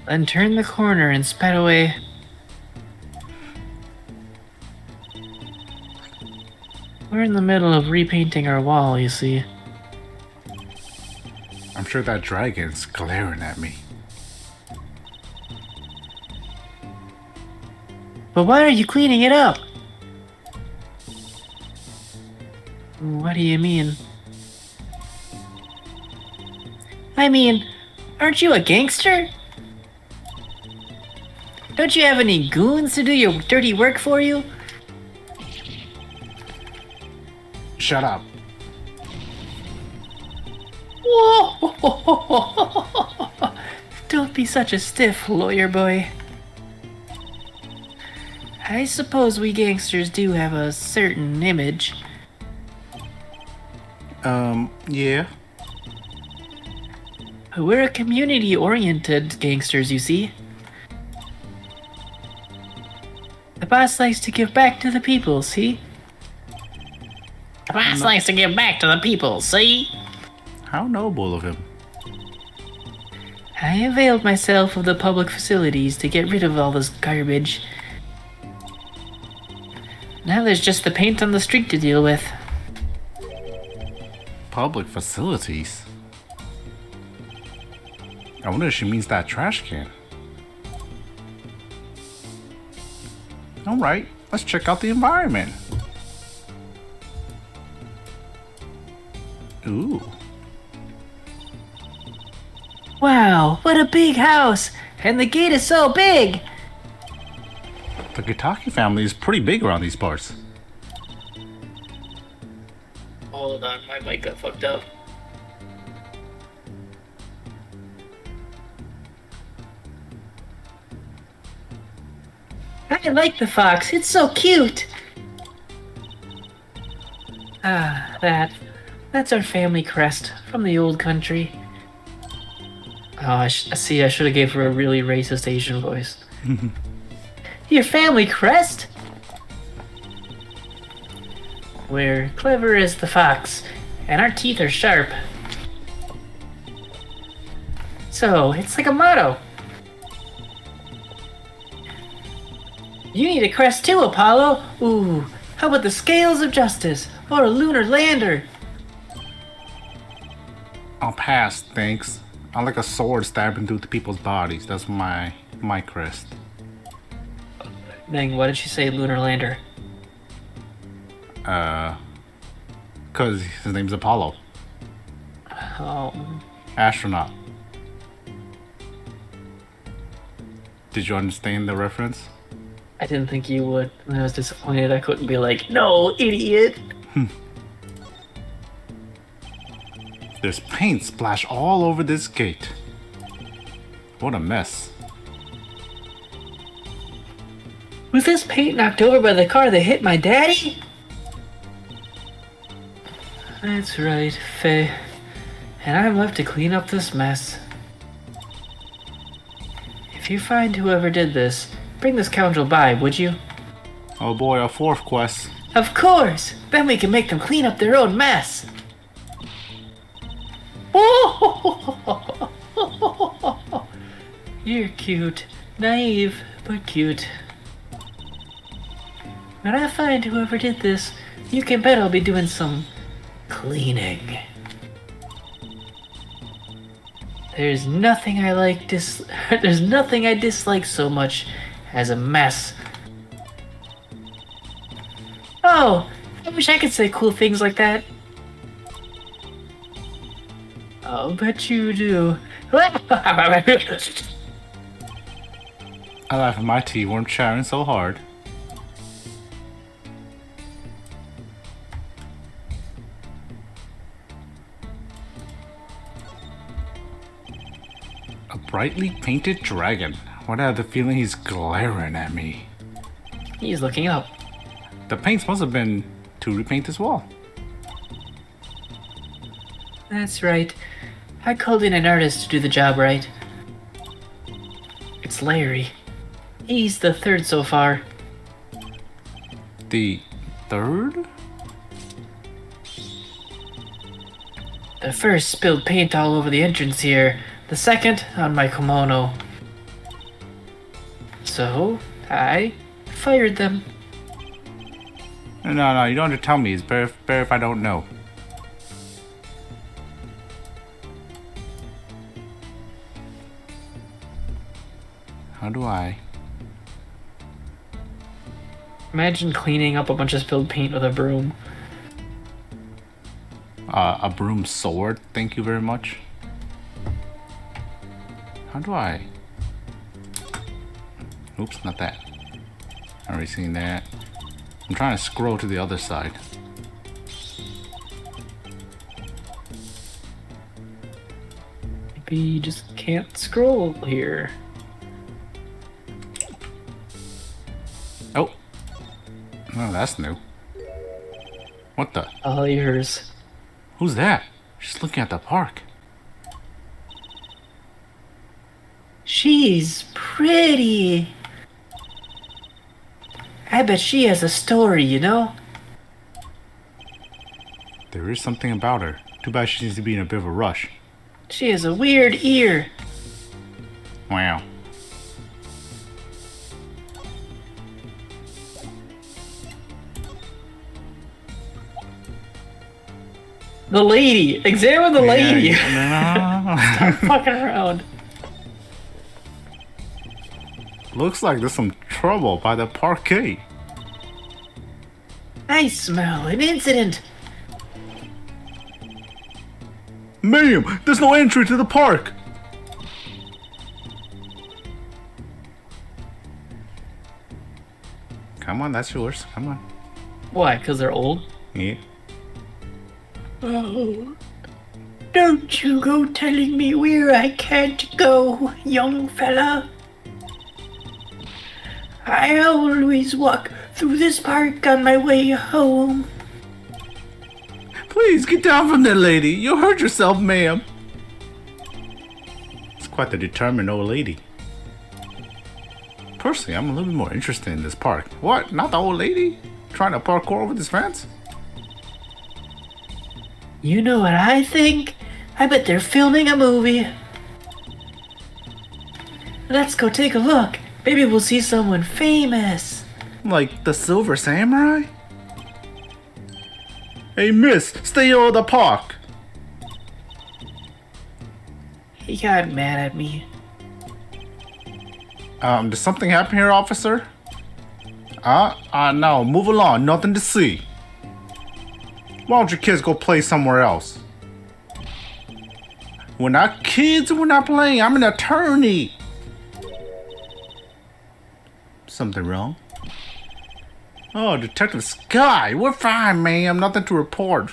[SPEAKER 1] Then turned the corner and sped away. We're in the middle of repainting our wall, you see.
[SPEAKER 2] I'm sure that dragon's glaring at me.
[SPEAKER 1] But why are you cleaning it up? What do you mean? I mean, aren't you a gangster? Don't you have any goons to do your dirty work for you?
[SPEAKER 2] Shut up.
[SPEAKER 1] Whoa! Don't be such a stiff, lawyer boy. I suppose we gangsters do have a certain image.
[SPEAKER 2] Yeah.
[SPEAKER 1] We're community-oriented gangsters, you see. The boss likes to give back to the people, see? The boss likes to give back to the people, see?
[SPEAKER 2] How noble of him.
[SPEAKER 1] I availed myself of the public facilities to get rid of all this garbage. Now there's just the paint on the street to deal with.
[SPEAKER 2] Public facilities? I wonder if she means that trash can. Alright, let's check out the environment. Ooh.
[SPEAKER 1] Wow, what a big house! And the gate is so big!
[SPEAKER 2] The Gitaki family is pretty big around these parts.
[SPEAKER 1] Hold on, my mic got fucked up. I like the fox, it's so cute! That's our family crest from the old country. Oh, I should have gave her a really racist Asian voice. Your family crest? We're clever as the fox, and our teeth are sharp. So, it's like a motto. You need a crest too, Apollo! Ooh, how about the scales of justice? Or a lunar lander?
[SPEAKER 2] I'll pass, thanks. I like a sword stabbing through people's bodies. That's my crest.
[SPEAKER 1] Neng, why did she say lunar lander?
[SPEAKER 2] Cause his name's Apollo.
[SPEAKER 1] Oh,
[SPEAKER 2] Astronaut. Did you understand the reference?
[SPEAKER 1] I didn't think you would. I was disappointed I couldn't be like, no, idiot!
[SPEAKER 2] There's paint splashed all over this gate. What a mess.
[SPEAKER 1] Was this paint knocked over by the car that hit my daddy? That's right, Faye. And I'm left to clean up this mess. If you find whoever did this, bring the scoundrel by, would you?
[SPEAKER 2] Oh boy, a fourth quest.
[SPEAKER 1] Of course! Then we can make them clean up their own mess! You're cute. Naive, but cute. When I find whoever did this, you can bet I'll be doing some cleaning. There's nothing I dislike so much as a mess. Oh, I wish I could say cool things like that. I'll bet you do.
[SPEAKER 2] I laugh at my tea weren't chatting so hard. A brightly painted dragon. What I have the feeling he's glaring at me.
[SPEAKER 1] He's looking up.
[SPEAKER 2] The paints must have been to repaint this wall.
[SPEAKER 1] That's right. I called in an artist to do the job right. It's Larry. He's the third so far.
[SPEAKER 2] The third?
[SPEAKER 1] The first spilled paint all over the entrance here. The second on my kimono. So, I fired them.
[SPEAKER 2] No, you don't have to tell me. It's better if I don't know. How do I?
[SPEAKER 1] Imagine cleaning up a bunch of spilled paint with a broom.
[SPEAKER 2] A broom sword, thank you very much. How do I? Oops, not that. Already seen that. I'm trying to scroll to the other side.
[SPEAKER 1] Maybe you just can't scroll here.
[SPEAKER 2] Oh. Oh, that's new. What the?
[SPEAKER 1] All yours.
[SPEAKER 2] Who's that? She's looking at the park.
[SPEAKER 1] She's pretty. I bet she has a story, you know?
[SPEAKER 2] There is something about her. Too bad she seems to be in a bit of a rush.
[SPEAKER 1] She has a weird ear.
[SPEAKER 2] Wow.
[SPEAKER 1] The lady! Examine the lady!
[SPEAKER 2] Yeah,
[SPEAKER 1] Stop fucking around.
[SPEAKER 2] Looks like there's some trouble by the parquet.
[SPEAKER 1] I smell an incident.
[SPEAKER 2] Ma'am, there's no entry to the park. Come on, that's yours. Come on.
[SPEAKER 1] Why? Because they're old?
[SPEAKER 2] Yeah.
[SPEAKER 1] Oh, don't you go telling me where I can't go, young fella. I always walk through this park on my way home.
[SPEAKER 2] Please get down from there, lady. You'll hurt yourself, ma'am. It's quite the determined old lady. Personally, I'm a little bit more interested in this park. What? Not the old lady? Trying to parkour over this fence?
[SPEAKER 1] You know what I think? I bet they're filming a movie. Let's go take a look. Maybe we'll see someone famous.
[SPEAKER 2] Like the Silver Samurai? Hey, miss, stay out of the park.
[SPEAKER 1] He got mad at me.
[SPEAKER 2] Did something happen here, officer? No, move along, nothing to see. Why don't your kids go play somewhere else? We're not kids, we're not playing, I'm an attorney. Something wrong? Oh, Detective Sky, we're fine, ma'am, nothing to report.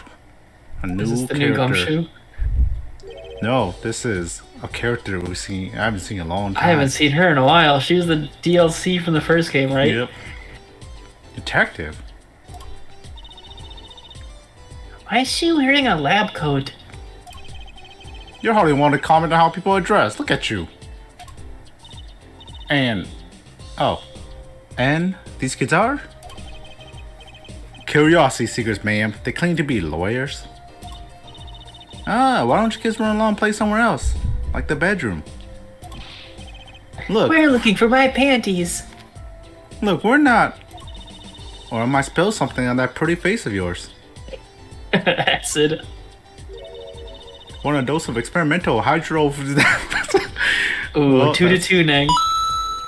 [SPEAKER 2] A new
[SPEAKER 1] Is this the
[SPEAKER 2] character.
[SPEAKER 1] new Gumshoe?
[SPEAKER 2] No, this is a character I haven't seen in a long time.
[SPEAKER 1] I haven't seen her in a while. She was the DLC from the first game, right?
[SPEAKER 2] Yep. Detective?
[SPEAKER 1] Why is she wearing a lab coat?
[SPEAKER 2] You hardly want to comment on how people are dressed. Look at you. And, oh, And these kids are? Curiosity seekers, ma'am. They claim to be lawyers. Ah, why don't you kids run along and play somewhere else? Like the bedroom. Look.
[SPEAKER 1] We're looking for my panties.
[SPEAKER 2] Look, we're not. Or I might spill something on that pretty face of yours.
[SPEAKER 1] Acid.
[SPEAKER 2] Want a dose of experimental hydro...
[SPEAKER 1] Ooh,
[SPEAKER 2] Well,
[SPEAKER 1] 2 to 2, Neng.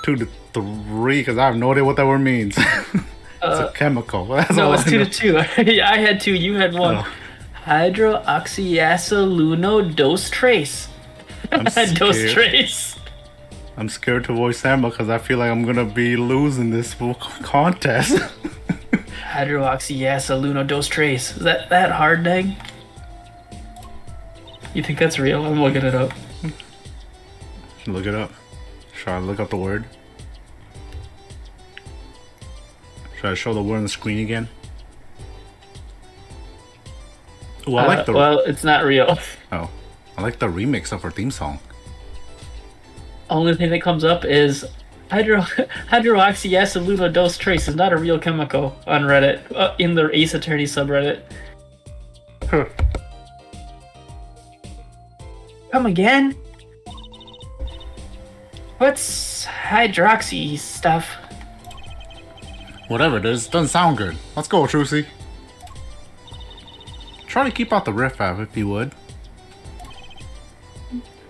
[SPEAKER 2] 2 to 3, because I have no idea what that word means. It's a chemical. That's
[SPEAKER 1] No,
[SPEAKER 2] all
[SPEAKER 1] it's
[SPEAKER 2] I
[SPEAKER 1] 2
[SPEAKER 2] know.
[SPEAKER 1] to 2. Yeah, I had 2, you had 1.
[SPEAKER 2] Oh.
[SPEAKER 1] Hydroxyaceluno dose trace.
[SPEAKER 2] I'm
[SPEAKER 1] Dose
[SPEAKER 2] scared.
[SPEAKER 1] trace.
[SPEAKER 2] I'm scared to voice Emma because I feel like I'm gonna be losing this contest.
[SPEAKER 1] Hydroxyaceluno dose trace. Is that hard, Neng? You think that's real? I'm looking it up.
[SPEAKER 2] Look it up. Should I look up the word? Should I show the word on the screen again? Ooh, I like the
[SPEAKER 1] Well, it's not real.
[SPEAKER 2] I like the remix of her theme song.
[SPEAKER 1] Only thing that comes up is hydroxyaceluno dose trace is not a real chemical on Reddit, in the Ace Attorney subreddit.
[SPEAKER 2] Huh.
[SPEAKER 1] Come again? What's hydroxy stuff?
[SPEAKER 2] Whatever it is, doesn't sound good. Let's go, Trucy. Try to keep out the riff app if you would.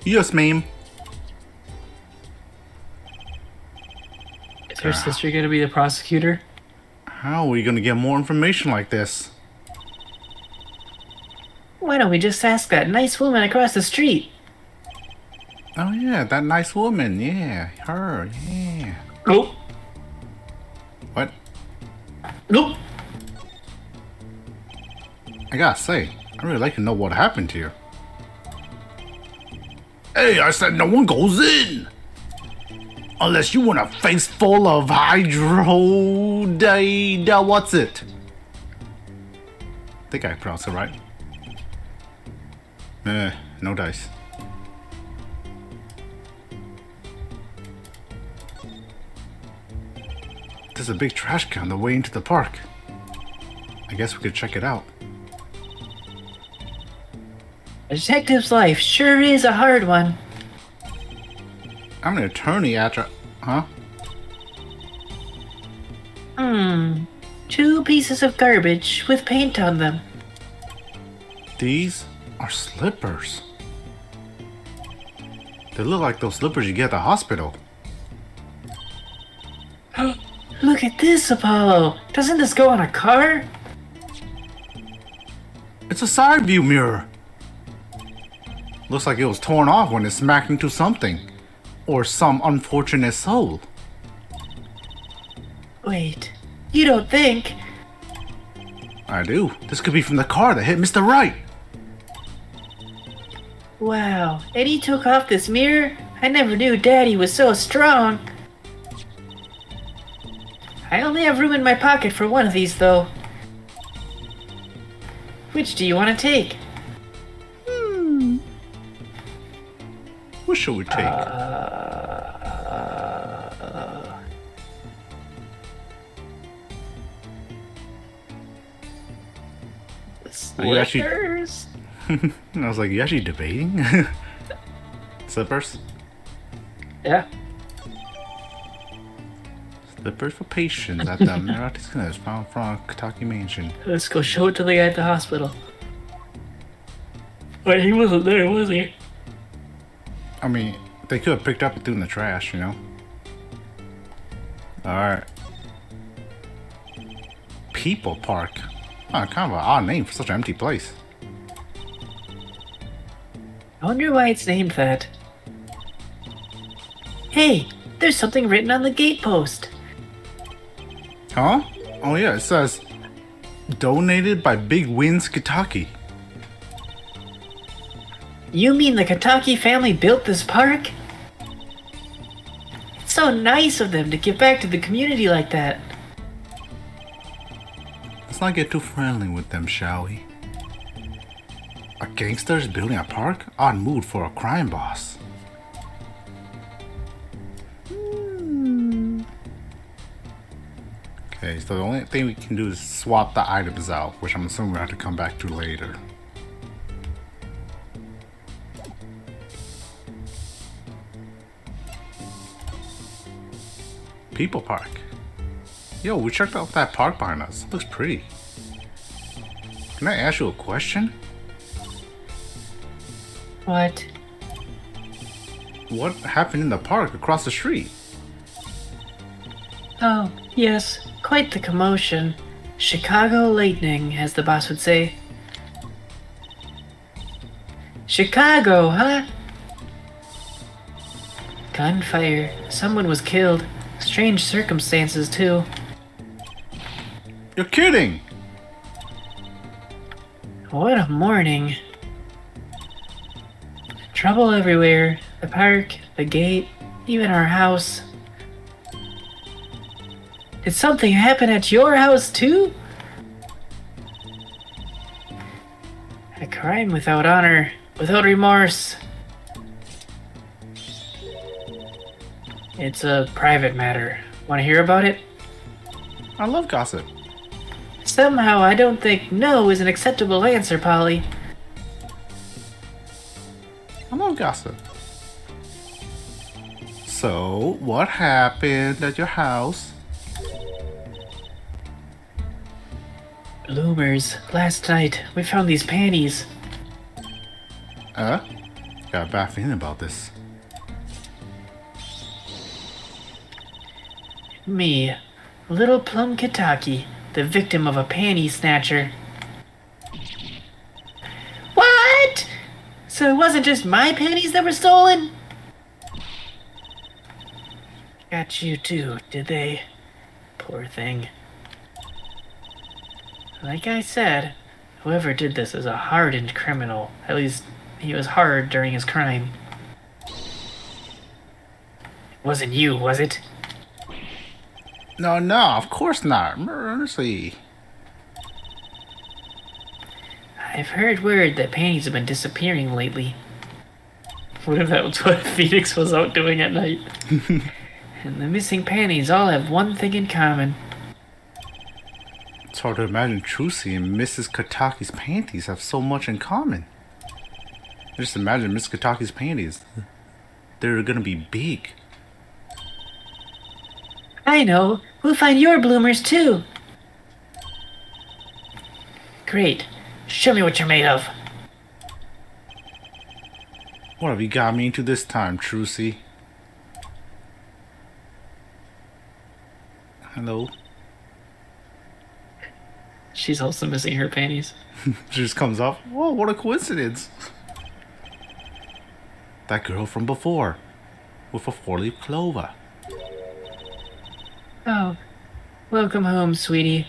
[SPEAKER 2] Yes, ma'am.
[SPEAKER 1] Is her sister gonna be the prosecutor?
[SPEAKER 2] How are we gonna get more information like this?
[SPEAKER 1] Why don't we just ask that nice woman across the street?
[SPEAKER 2] Oh yeah, that nice woman. Yeah, her. Yeah.
[SPEAKER 1] Nope.
[SPEAKER 2] What?
[SPEAKER 1] Nope.
[SPEAKER 2] I gotta say, I really like to know what happened to you. Hey, I said no one goes in! Unless you want a face full of what's it? I think I pronounced it right. No dice. There's a big trash can on the way into the park. I guess we could check it out.
[SPEAKER 1] A detective's life sure is a hard one.
[SPEAKER 2] I'm an attorney after... Huh?
[SPEAKER 1] 2 pieces of garbage with paint on them.
[SPEAKER 2] These are slippers. They look like those slippers you get at the hospital.
[SPEAKER 1] Look at this, Apollo. Doesn't this go on a car?
[SPEAKER 2] It's a side view mirror. Looks like it was torn off when it smacked into something. Or some unfortunate soul.
[SPEAKER 1] Wait, you don't think?
[SPEAKER 2] I do. This could be from the car that hit Mr. Wright.
[SPEAKER 1] Wow, Eddie took off this mirror? I never knew Daddy was so strong. I only have room in my pocket for one of these, though. Which do you want to take?
[SPEAKER 2] What should we take? You actually-
[SPEAKER 1] Slippers?
[SPEAKER 2] I was like, you actually debating? Slippers?
[SPEAKER 1] Yeah.
[SPEAKER 2] Slippers for patients at the Marathi Clinics found from Kentucky Mansion.
[SPEAKER 1] Let's go show it to the guy at the hospital. Wait, he wasn't there, was he?
[SPEAKER 2] I mean, they could have picked up and threw in the trash, you know? Alright. People Park. Oh, kind of an odd name for such an empty place.
[SPEAKER 1] I wonder why it's named that. Hey, there's something written on the gate post.
[SPEAKER 2] Huh? Oh yeah, it says donated by Big Wins Kentucky.
[SPEAKER 1] You mean the Kentucky family built this park? It's so nice of them to give back to the community like that.
[SPEAKER 2] Let's not get too friendly with them, shall we? A gangster's building a park? Odd mood for a crime boss. Okay, so the only thing we can do is swap the items out, which I'm assuming we'll have to come back to later. People Park. Yo, we checked out that park behind us. It looks pretty. Can I ask you a question?
[SPEAKER 1] What?
[SPEAKER 2] What happened in the park across the street?
[SPEAKER 1] Oh, yes. Quite the commotion. Chicago lightning, as the boss would say. Chicago, huh? Gunfire. Someone was killed. Strange circumstances, too.
[SPEAKER 2] You're kidding!
[SPEAKER 1] What a morning. Trouble everywhere. The park, the gate, even our house. Did something happen at your house, too? A crime without honor, without remorse. It's a private matter. Want to hear about it?
[SPEAKER 2] I love gossip.
[SPEAKER 1] Somehow I don't think no is an acceptable answer, Polly.
[SPEAKER 2] I love gossip. So, what happened at your house?
[SPEAKER 1] Bloomers, last night we found these panties.
[SPEAKER 2] Got a bad feeling about this.
[SPEAKER 1] Me, little Plum Kitaki, the victim of a panty snatcher. What? So it wasn't just my panties that were stolen? Got you too, did they? Poor thing. Like I said, whoever did this is a hardened criminal. At least, he was hard during his crime. It wasn't you, was it?
[SPEAKER 2] No, of course not. Mercy.
[SPEAKER 1] I've heard word that panties have been disappearing lately. What if that was what Phoenix was out doing at night? And the missing panties all have one thing in common.
[SPEAKER 2] It's hard to imagine Trucy and Mrs. Kataki's panties have so much in common. Just imagine Miss Kataki's panties. They're gonna be big.
[SPEAKER 1] I know. We'll find your bloomers too. Great. Show me what you're made of.
[SPEAKER 2] What have you got me into this time, Trucy? Hello?
[SPEAKER 1] She's also missing her panties.
[SPEAKER 2] She just comes up. Whoa, what a coincidence. That girl from before. With a 4-leaf clover.
[SPEAKER 1] Oh. Welcome home, sweetie.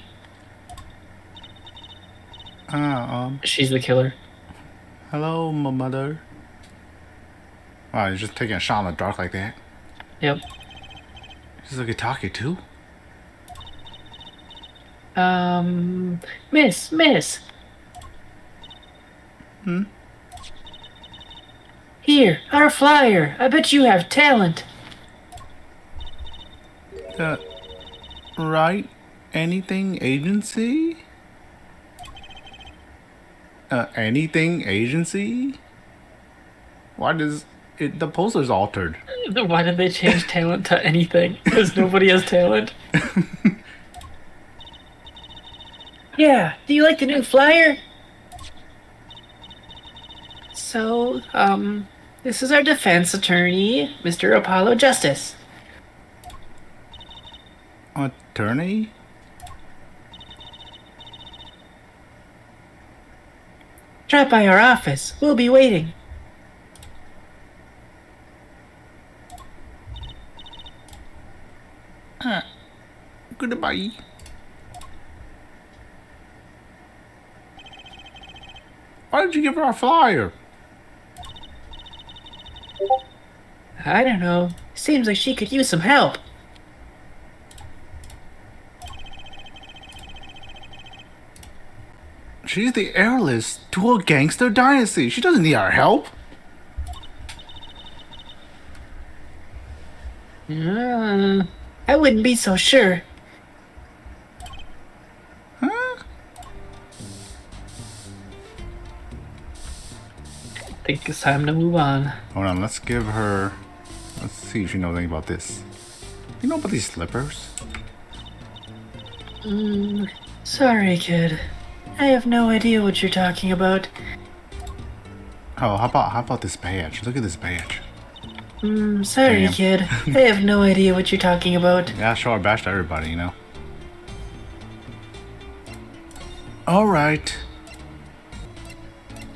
[SPEAKER 1] She's the killer.
[SPEAKER 2] Hello, my mother. Oh, you're just taking a shot in the dark like that?
[SPEAKER 1] Yep.
[SPEAKER 2] She's a Kitaki too?
[SPEAKER 1] Miss.
[SPEAKER 2] Hmm?
[SPEAKER 1] Here, our flyer. I bet you have talent.
[SPEAKER 2] Right? Anything agency? Anything agency? Why does it, the poster's altered?
[SPEAKER 1] Why did they change talent to anything? Because nobody has talent. Yeah, do you like the new flyer? So, this is our defense attorney, Mr. Apollo Justice.
[SPEAKER 2] Attorney?
[SPEAKER 1] Drop by our office. We'll be waiting.
[SPEAKER 2] Goodbye. Why did you give her a flyer?
[SPEAKER 1] I don't know. Seems like she could use some help.
[SPEAKER 2] She's the heiress to a gangster dynasty. She doesn't need our help.
[SPEAKER 1] I wouldn't be so sure. It's time to move on.
[SPEAKER 2] Hold on, let's give her... Let's see if she knows anything about this. You know about these slippers?
[SPEAKER 1] Sorry, kid. I have no idea what you're talking about.
[SPEAKER 2] Oh, how about this badge? Look at this badge.
[SPEAKER 1] Sorry,
[SPEAKER 2] Damn.
[SPEAKER 1] kid. I have no idea what you're talking about.
[SPEAKER 2] Yeah, show our badge to everybody, you know. Alright.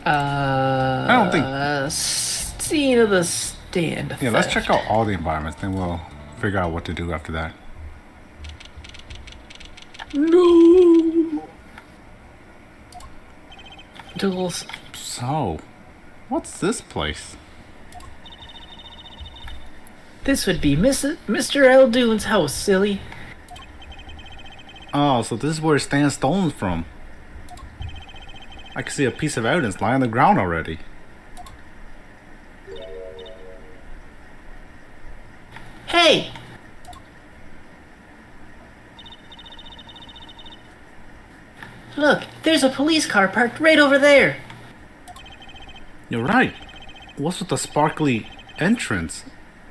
[SPEAKER 1] I
[SPEAKER 2] don't think-
[SPEAKER 1] Scene of the stand.
[SPEAKER 2] Yeah, let's check out all the environments, then we'll figure out what to do after that.
[SPEAKER 1] No. Duels.
[SPEAKER 2] So, what's this place?
[SPEAKER 1] This would be Mr. Eldoon's house, silly.
[SPEAKER 2] Oh, so this is where Stan stolen from. I can see a piece of evidence lying on the ground already.
[SPEAKER 1] Hey! Look, there's a police car parked right over there.
[SPEAKER 2] You're right. What's with the sparkly entrance?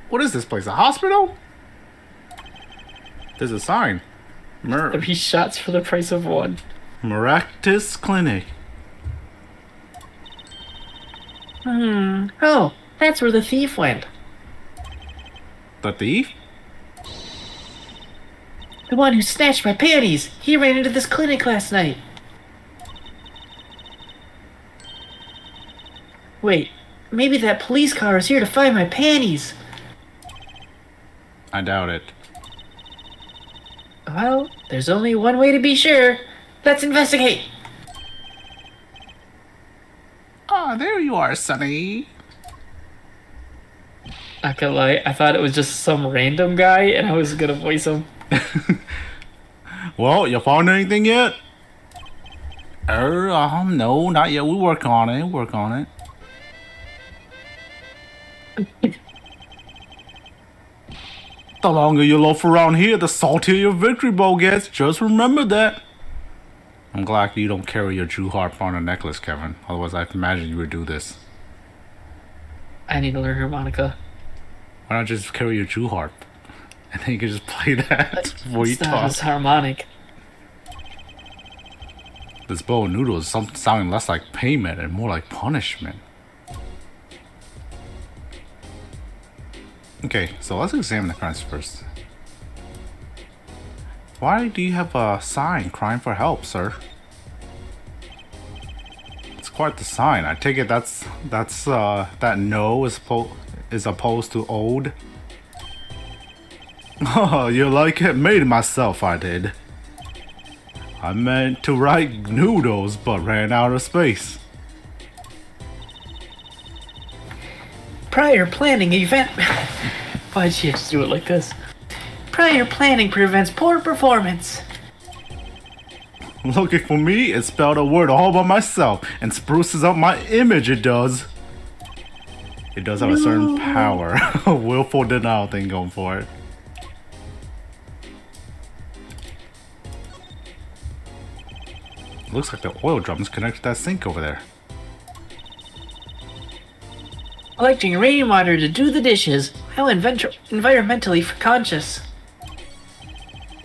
[SPEAKER 2] What is this place? A hospital? There's a sign.
[SPEAKER 1] 3 shots for the price of 1.
[SPEAKER 2] Maractus Clinic.
[SPEAKER 1] Oh, that's where the thief went.
[SPEAKER 2] The thief?
[SPEAKER 1] The one who snatched my panties. He ran into this clinic last night. Wait, maybe that police car is here to find my panties.
[SPEAKER 2] I doubt it.
[SPEAKER 1] Well, there's only one way to be sure. Let's investigate.
[SPEAKER 2] Ah, there you are, Sonny.
[SPEAKER 1] Not gonna lie, I thought it was just some random guy and I was gonna voice him.
[SPEAKER 2] Well, you found anything yet? No, not yet. We work on it. The longer you loaf around here, the saltier your victory bowl gets. Just remember that. I'm glad you don't carry your Jew harp on a necklace, Kevin. Otherwise, I imagine you would do this.
[SPEAKER 1] I need to learn harmonica.
[SPEAKER 2] Why not just carry your Jew harp? And then you can just play that before you
[SPEAKER 1] It's not
[SPEAKER 2] talk.
[SPEAKER 1] as harmonic.
[SPEAKER 2] This bowl of noodles is sounding less like payment and more like punishment. Okay, so let's examine the crimes first. Why do you have a sign crying for help, sir? It's quite the sign. I take it that's that no is opposed to old. Oh, you like it? Made myself, I did. I meant to write noodles, but ran out of space.
[SPEAKER 1] Prior planning event. Why'd she have to do it like this? Prior planning prevents poor performance.
[SPEAKER 2] Looking for me, it spelled a word all by myself and spruces up my image, it does. It does have a certain power. A willful denial thing going for it. Looks like the oil drum is connected to that sink over there.
[SPEAKER 1] Collecting rainwater to do the dishes. How environmentally conscious.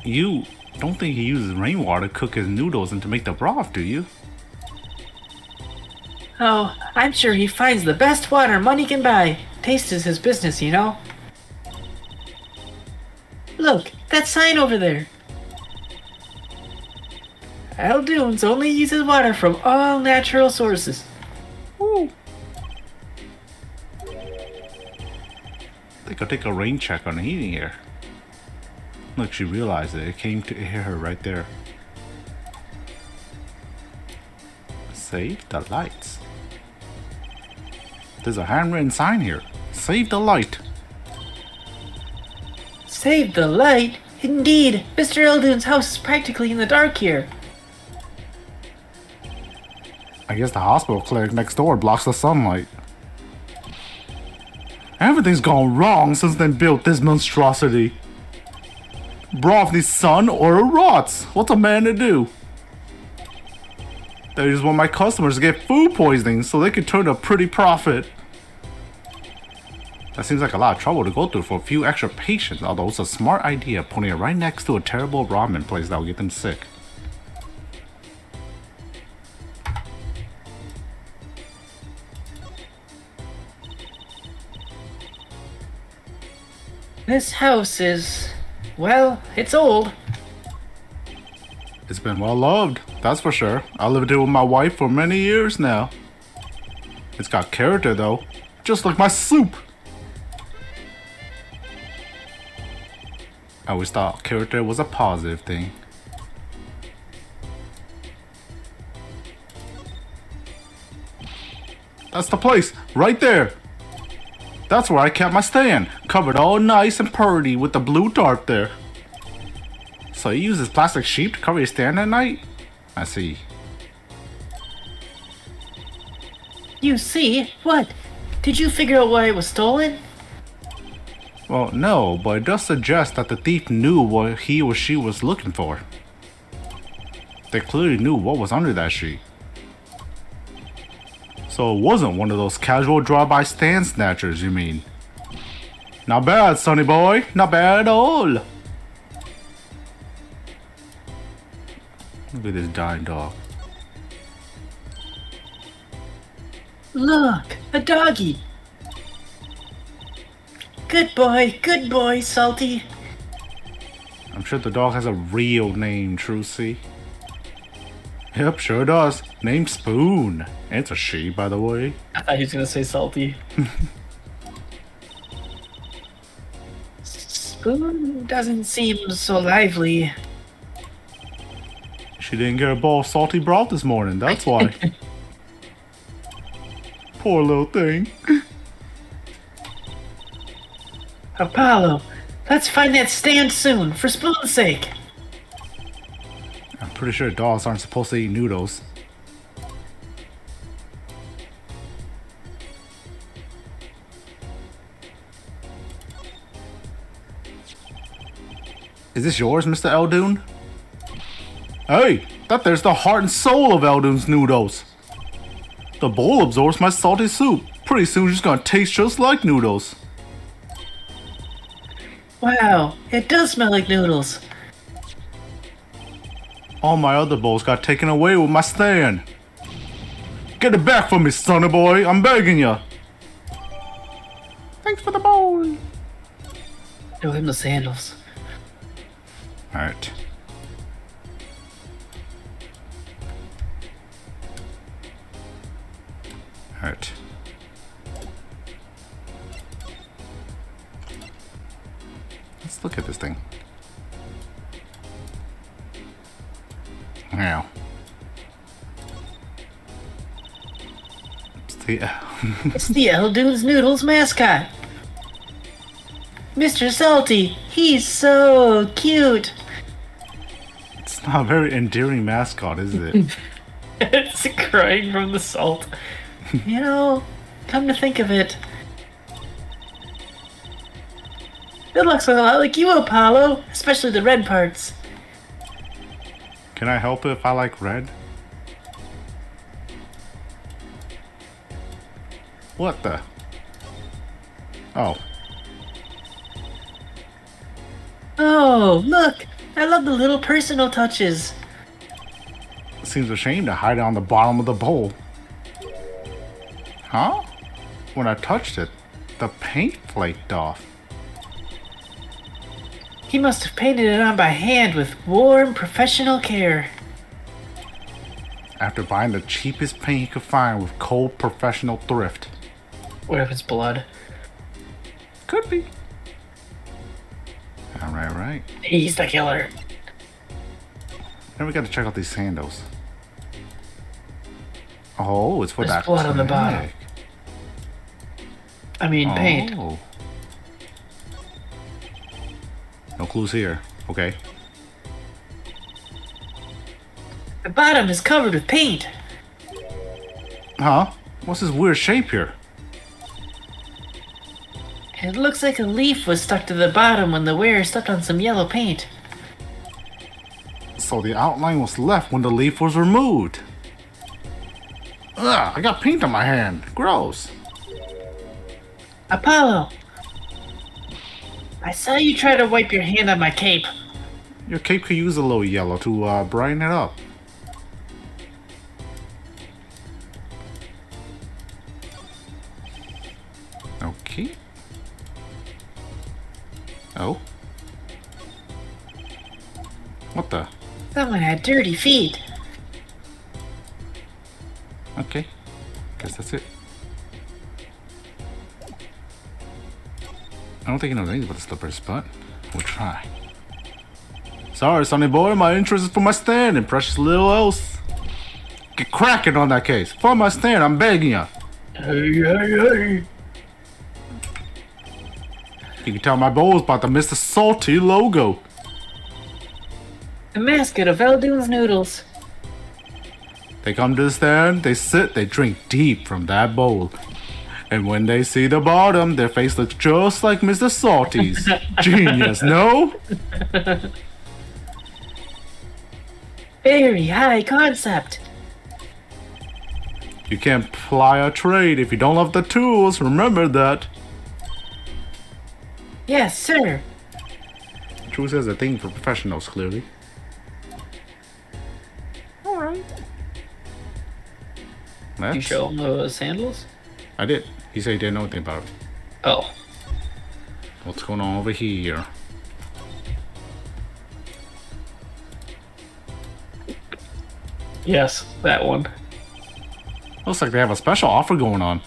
[SPEAKER 2] You don't think he uses rainwater to cook his noodles and to make the broth, do you?
[SPEAKER 1] Oh, I'm sure he finds the best water money can buy. Taste is his business, you know. Look, that sign over there. Eldoon's only uses water from all natural sources.
[SPEAKER 2] Ooh. I think I'll take a rain check on the heating here. Look, she realized it. It came to hear her right there. Save the lights. There's a handwritten sign here. Save the light.
[SPEAKER 1] Save the light? Indeed, Mr. Eldoon's house is practically in the dark here.
[SPEAKER 2] I guess the hospital clinic next door blocks the sunlight. Everything's gone wrong since they built this monstrosity. Broth needs sun or it rots. What's a man to do? They just want my customers to get food poisoning so they can turn a pretty profit. That seems like a lot of trouble to go through for a few extra patients, although it's a smart idea putting it right next to a terrible ramen place that will get them sick.
[SPEAKER 1] This house is, well, it's old.
[SPEAKER 2] It's been well loved, that's for sure. I lived here with my wife for many years now. It's got character though, just like my soup. I always thought character was a positive thing. That's the place, right there. That's where I kept my stand, covered all nice and purty with the blue tarp there. So you use this plastic sheet to cover your stand at night? I see.
[SPEAKER 1] You see? What? Did you figure out why it was stolen?
[SPEAKER 2] Well, no, but it does suggest that the thief knew what he or she was looking for. They clearly knew what was under that sheet. So it wasn't one of those casual drive-by stand snatchers, you mean? Not bad, sonny boy. Not bad at all. Look at this dying dog.
[SPEAKER 1] Look, a doggy. Good boy, Salty.
[SPEAKER 2] I'm sure the dog has a real name, Trucy. Yep, sure does. Named Spoon. And it's a she, by the way.
[SPEAKER 1] I thought he was gonna say Salty. Spoon doesn't seem so lively.
[SPEAKER 2] She didn't get a bowl of salty broth this morning, that's why. Poor little thing.
[SPEAKER 1] Apollo, let's find that stand soon, for Spoon's sake.
[SPEAKER 2] I'm pretty sure dogs aren't supposed to eat noodles. Is this yours, Mr. Eldoon? Hey, that there's the heart and soul of Eldoon's noodles. The bowl absorbs my salty soup. Pretty soon it's gonna taste just like noodles.
[SPEAKER 1] Wow, it does smell like noodles.
[SPEAKER 2] All my other bowls got taken away with my stand. Get it back from me, sonny boy. I'm begging ya. Thanks for the bowl.
[SPEAKER 1] Throw him the sandals.
[SPEAKER 2] Alright. Alright. Let's look at this thing. Now. It's
[SPEAKER 1] It's the Eldoon's Noodles mascot. Mr. Salty, he's so cute.
[SPEAKER 2] It's not a very endearing mascot, is it?
[SPEAKER 1] It's crying from the salt. You know, come to think of it, it looks a lot like you, Apollo, especially the red parts.
[SPEAKER 2] Can I help it if I like red? What the? Oh.
[SPEAKER 1] Oh, look! I love the little personal touches.
[SPEAKER 2] Seems a shame to hide it on the bottom of the bowl. Huh? When I touched it, the paint flaked off.
[SPEAKER 1] He must have painted it on by hand with warm, professional care.
[SPEAKER 2] After buying the cheapest paint he could find with cold, professional thrift.
[SPEAKER 1] What if it's blood?
[SPEAKER 2] Could be. Alright, right.
[SPEAKER 1] He's the killer.
[SPEAKER 2] Then we gotta check out these sandals. Oh, it's for
[SPEAKER 1] There's
[SPEAKER 2] that
[SPEAKER 1] blood on the
[SPEAKER 2] tunic.
[SPEAKER 1] bottom. I mean, paint.
[SPEAKER 2] Oh. No clues here. Okay.
[SPEAKER 1] The bottom is covered with paint.
[SPEAKER 2] Huh? What's this weird shape here?
[SPEAKER 1] It looks like a leaf was stuck to the bottom when the wearer stepped on some yellow paint.
[SPEAKER 2] So the outline was left when the leaf was removed. Ugh, I got paint on my hand. Gross.
[SPEAKER 1] Apollo, I saw you try to wipe your hand on my cape.
[SPEAKER 2] Your cape could use a little yellow to brighten it up. Okay. Oh. What the?
[SPEAKER 1] Someone had dirty feet.
[SPEAKER 2] Okay. Guess that's it. I don't think he knows anything about the slippers, but we'll try. Sorry, Sonny boy, my interest is for my stand and precious little else. Get cracking on that case. For my stand, I'm begging ya.
[SPEAKER 1] Hey, hey, hey.
[SPEAKER 2] You can tell my bowl's about to miss the salty logo.
[SPEAKER 1] The mascot of Eldoon's Noodles.
[SPEAKER 2] They come to the stand, they sit, they drink deep from that bowl. And when they see the bottom, their face looks just like Mr. Salty's. Genius, no?
[SPEAKER 1] Very high concept.
[SPEAKER 2] You can't ply a trade if you don't love the tools, remember that.
[SPEAKER 1] Yes, sir.
[SPEAKER 2] Truth is a thing for professionals, clearly. Alright.
[SPEAKER 1] Did you show him the sandals?
[SPEAKER 2] I did. He said he didn't know anything about it.
[SPEAKER 1] Oh.
[SPEAKER 2] What's going on over here?
[SPEAKER 1] Yes, that one.
[SPEAKER 2] Looks like they have a special offer going on.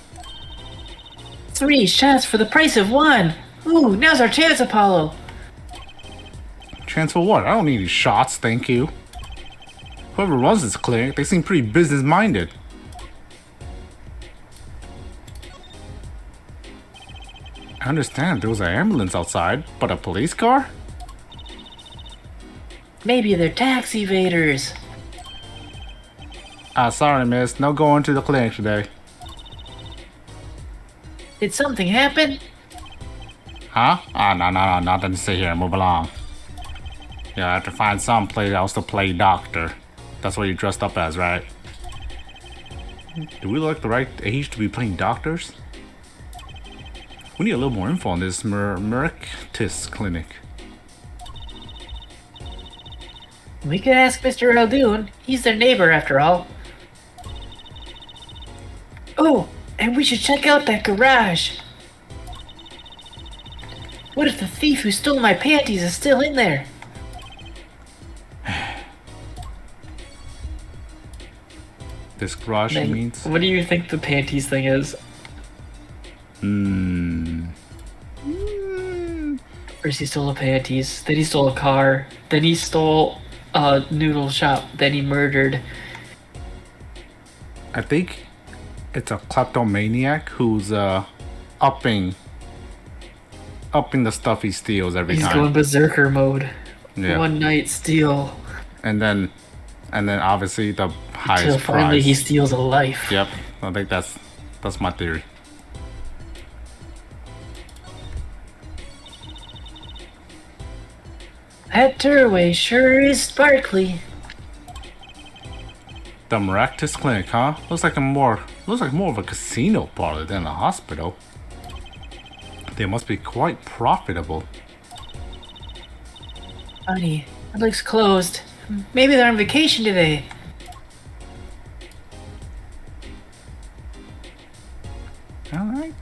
[SPEAKER 1] 3 shots for the price of 1. Ooh, now's our chance, Apollo.
[SPEAKER 2] Chance for what? I don't need any shots, thank you. Whoever runs this clinic, they seem pretty business-minded. I understand there was an ambulance outside, but a police car?
[SPEAKER 1] Maybe they're tax evaders.
[SPEAKER 2] Sorry miss, no going to the clinic today.
[SPEAKER 1] Did something happen?
[SPEAKER 2] Huh? No, nothing to see here, move along. Yeah, I have to find some place else to play doctor. That's what you dressed up as, right? Do we look the right age to be playing doctors? We need a little more info on this Merictis clinic.
[SPEAKER 1] We could ask Mr. Eldoon. He's their neighbor, after all. Oh, and we should check out that garage. What if the thief who stole my panties is still in there?
[SPEAKER 2] This garage
[SPEAKER 1] Neng,
[SPEAKER 2] means?
[SPEAKER 1] what do you think the panties thing is? First he stole the panties, then he stole a car, then he stole a noodle shop, then he murdered.
[SPEAKER 2] I think it's a kleptomaniac who's upping the stuff he steals every
[SPEAKER 1] He's
[SPEAKER 2] time.
[SPEAKER 1] going berserker mode.
[SPEAKER 2] Yeah.
[SPEAKER 1] One night steal.
[SPEAKER 2] And then obviously the highest
[SPEAKER 1] Till finally
[SPEAKER 2] prize.
[SPEAKER 1] he steals a life.
[SPEAKER 2] Yep, I think that's my theory.
[SPEAKER 1] That doorway sure is sparkly.
[SPEAKER 2] The Merictis clinic, huh? Looks like more of a casino parlor than a hospital. They must be quite profitable.
[SPEAKER 1] Funny, it looks closed. Maybe they're on vacation today.
[SPEAKER 2] Alright.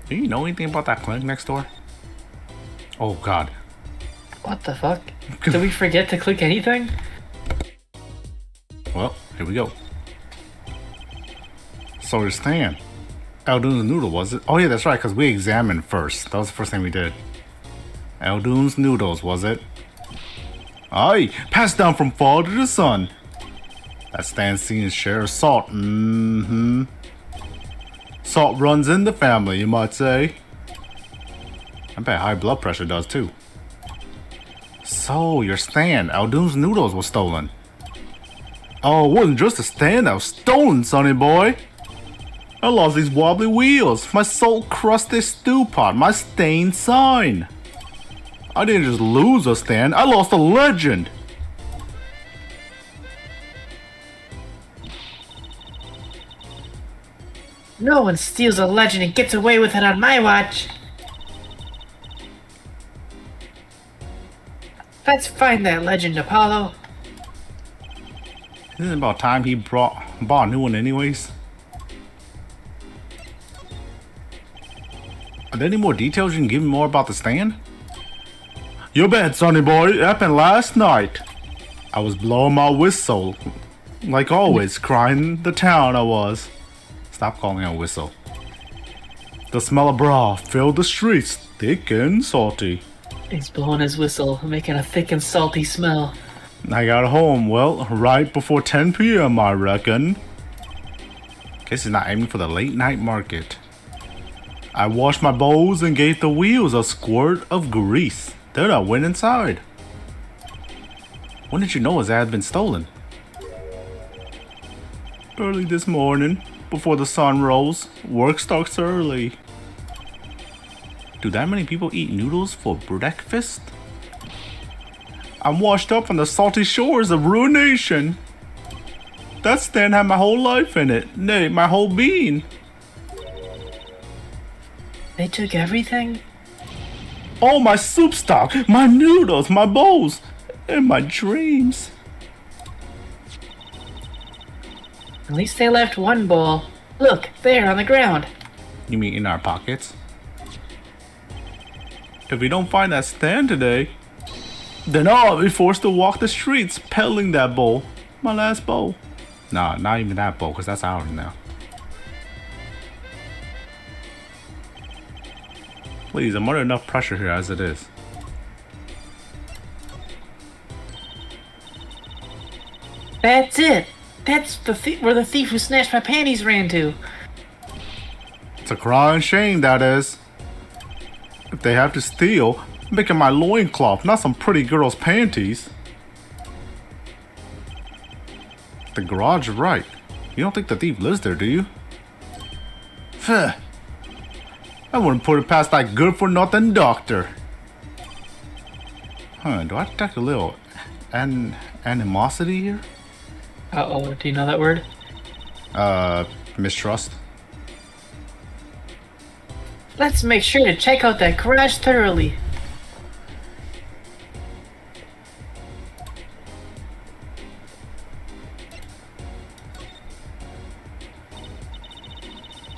[SPEAKER 2] Do you know anything about that clinic next door? Oh god.
[SPEAKER 1] What the fuck? Did we forget to click anything?
[SPEAKER 2] Well, here we go. So you're staying. Eldoon's Noodle, was it? Oh yeah, that's right, because we examined first. That was the first thing we did. Eldoon's Noodles, was it? Aye, passed down from father to son. That stands seen his share of salt. Mm-hmm. Salt runs in the family, you might say. I bet high blood pressure does too. So, your stand, Eldoon's Noodles, was stolen. Oh, it wasn't just a stand that was stolen, sonny boy. I lost these wobbly wheels, my salt-crusted stew pot, my stained sign. I didn't just lose a stand, I lost a legend.
[SPEAKER 1] No one steals a legend and gets away with it on my watch. Let's find that legend, Apollo.
[SPEAKER 2] Isn't it about time he bought a new one anyways? Are there any more details you can give me more about the stand? You bet, sonny boy. It happened last night. I was blowing my whistle. Like always, crying the town I was. Stop calling it a whistle. The smell of broth filled the streets, thick and salty.
[SPEAKER 1] He's blowing his whistle, making a thick and salty smell.
[SPEAKER 2] I got home, well, right before 10 p.m., I reckon. Guess he's not aiming for the late night market. I washed my bowls and gave the wheels a squirt of grease. Then I went inside. When did you know his ad had been stolen? Early this morning, before the sun rose. Work starts early. Do that many people eat noodles for breakfast? I'm washed up on the salty shores of ruination. That stand had my whole life in it, nay, my whole being.
[SPEAKER 1] They took everything?
[SPEAKER 2] All my soup stock, my noodles, my bowls, and my dreams.
[SPEAKER 1] At least they left one bowl. Look, there on the ground.
[SPEAKER 2] You mean in our pockets? If we don't find that stand today, then I'll be forced to walk the streets peddling that bowl. My last bowl. Nah, not even that bowl, because that's ours now. Please, I'm under enough pressure here as it is.
[SPEAKER 1] That's it. That's where the thief who snatched my panties ran to.
[SPEAKER 2] It's a crying shame, that is. If they have to steal, making my loincloth, not some pretty girl's panties. The garage is right. You don't think the thief lives there, do you? Phew. I wouldn't put it past that good-for-nothing doctor. Huh, do I detect a little animosity here?
[SPEAKER 1] Uh-oh, do you know that word?
[SPEAKER 2] Mistrust.
[SPEAKER 1] Let's make sure to check out that garage thoroughly.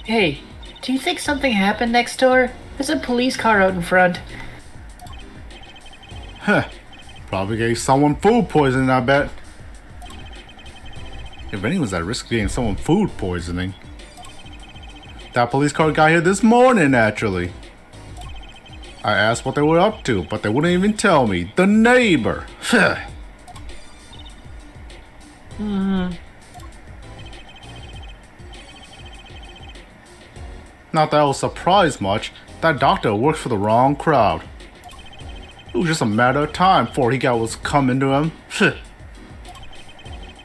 [SPEAKER 1] Hey, do you think something happened next door? There's a police car out in front.
[SPEAKER 2] Huh. Probably gave someone food poisoning, I bet. If anyone's at risk of getting someone food poisoning. That police car got here this morning, actually. I asked what they were up to, but they wouldn't even tell me. The neighbor. Not that I was surprised much. That doctor works for the wrong crowd. It was just a matter of time before he got what's coming to him.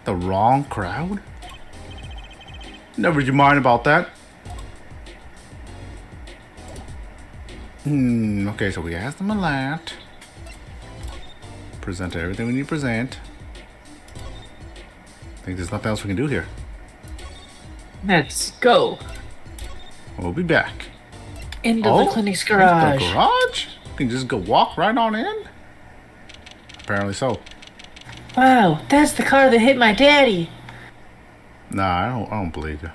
[SPEAKER 2] The wrong crowd? Never you mind about that. Okay, so we asked them a lot. Present everything we need to present. I think there's nothing else we can do here.
[SPEAKER 1] Let's go.
[SPEAKER 2] We'll be back.
[SPEAKER 1] Into the clinic's garage.
[SPEAKER 2] The garage? You can just go walk right on in? Apparently so.
[SPEAKER 1] Wow, that's the car that hit my daddy.
[SPEAKER 2] Nah, I don't believe you.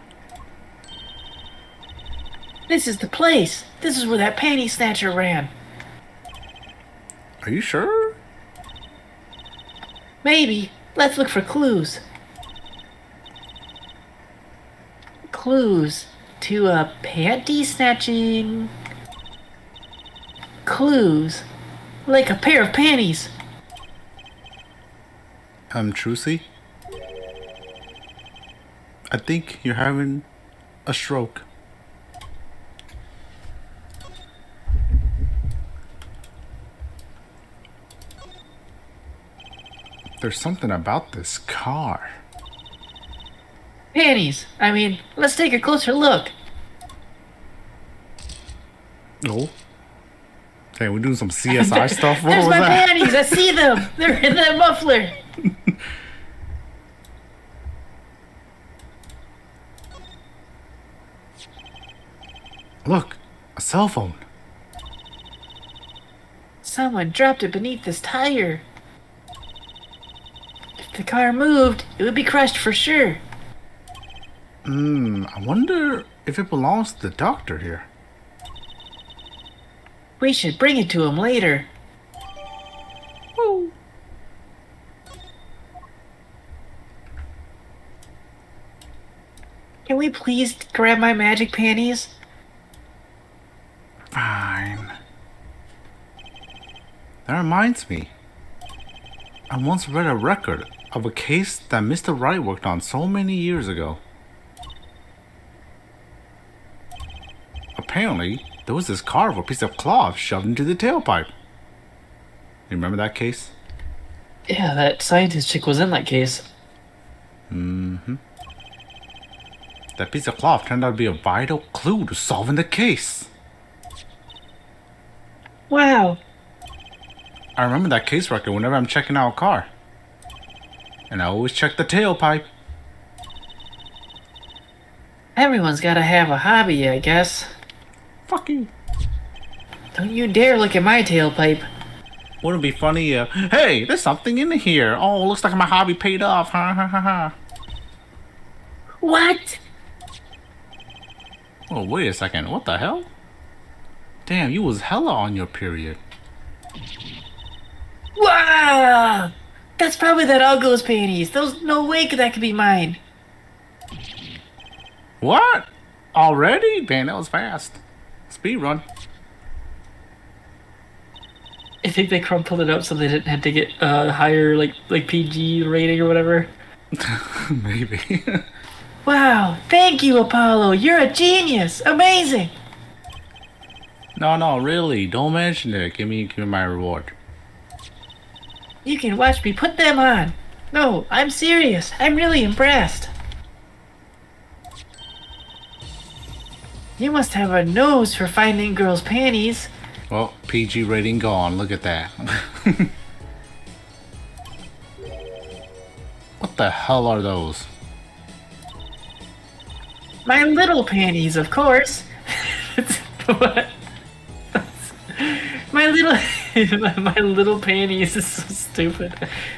[SPEAKER 1] This is the place. This is where that panty snatcher ran.
[SPEAKER 2] Are you sure?
[SPEAKER 1] Maybe. Let's look for clues. Clues to a panty snatching. Clues. Like a pair of panties.
[SPEAKER 2] Trucy? I think you're having a stroke. There's something about this car.
[SPEAKER 1] Panties. I mean, let's take a closer look.
[SPEAKER 2] Oh. Hey, we're doing some CSI stuff. What
[SPEAKER 1] There's
[SPEAKER 2] was
[SPEAKER 1] my
[SPEAKER 2] that?
[SPEAKER 1] panties. I see them. They're in that muffler.
[SPEAKER 2] Look, a cell phone.
[SPEAKER 1] Someone dropped it beneath this tire. the car moved, it would be crushed for sure.
[SPEAKER 2] I wonder if it belongs to the doctor here.
[SPEAKER 1] We should bring it to him later.
[SPEAKER 2] Woo.
[SPEAKER 1] Can we please grab my magic panties?
[SPEAKER 2] Fine. That reminds me. I once read a record of a case that Mr. Wright worked on so many years ago. Apparently, there was this car with a piece of cloth shoved into the tailpipe. You remember that case?
[SPEAKER 1] Yeah, that scientist chick was in that case.
[SPEAKER 2] Mm-hmm. That piece of cloth turned out to be a vital clue to solving the case.
[SPEAKER 1] Wow.
[SPEAKER 2] I remember that case record whenever I'm checking out a car. And I always check the tailpipe.
[SPEAKER 1] Everyone's gotta have a hobby, I guess.
[SPEAKER 2] Fuck you.
[SPEAKER 1] Don't you dare look at my tailpipe.
[SPEAKER 2] Wouldn't it be funny if, hey, there's something in here. Oh, looks like my hobby paid off. Ha ha ha ha.
[SPEAKER 1] What?
[SPEAKER 2] Oh, wait a second. What the hell? Damn, you was hella on your period.
[SPEAKER 1] Wow! That's probably that Uggle's panties. Those, no way that could be mine.
[SPEAKER 2] What? Already? Man, that was fast. Speed run.
[SPEAKER 1] I think they crumpled it up so they didn't have to get higher like PG rating or whatever.
[SPEAKER 2] Maybe.
[SPEAKER 1] Wow! Thank you, Apollo. You're a genius. Amazing.
[SPEAKER 2] No, really. Don't mention it. Give me my reward.
[SPEAKER 1] You can watch me put them on. No, I'm serious. I'm really impressed. You must have a nose for finding girls' panties.
[SPEAKER 2] Well, PG rating gone. Look at that. What the hell are those?
[SPEAKER 1] My little panties, of course. What? My little panties is so stupid.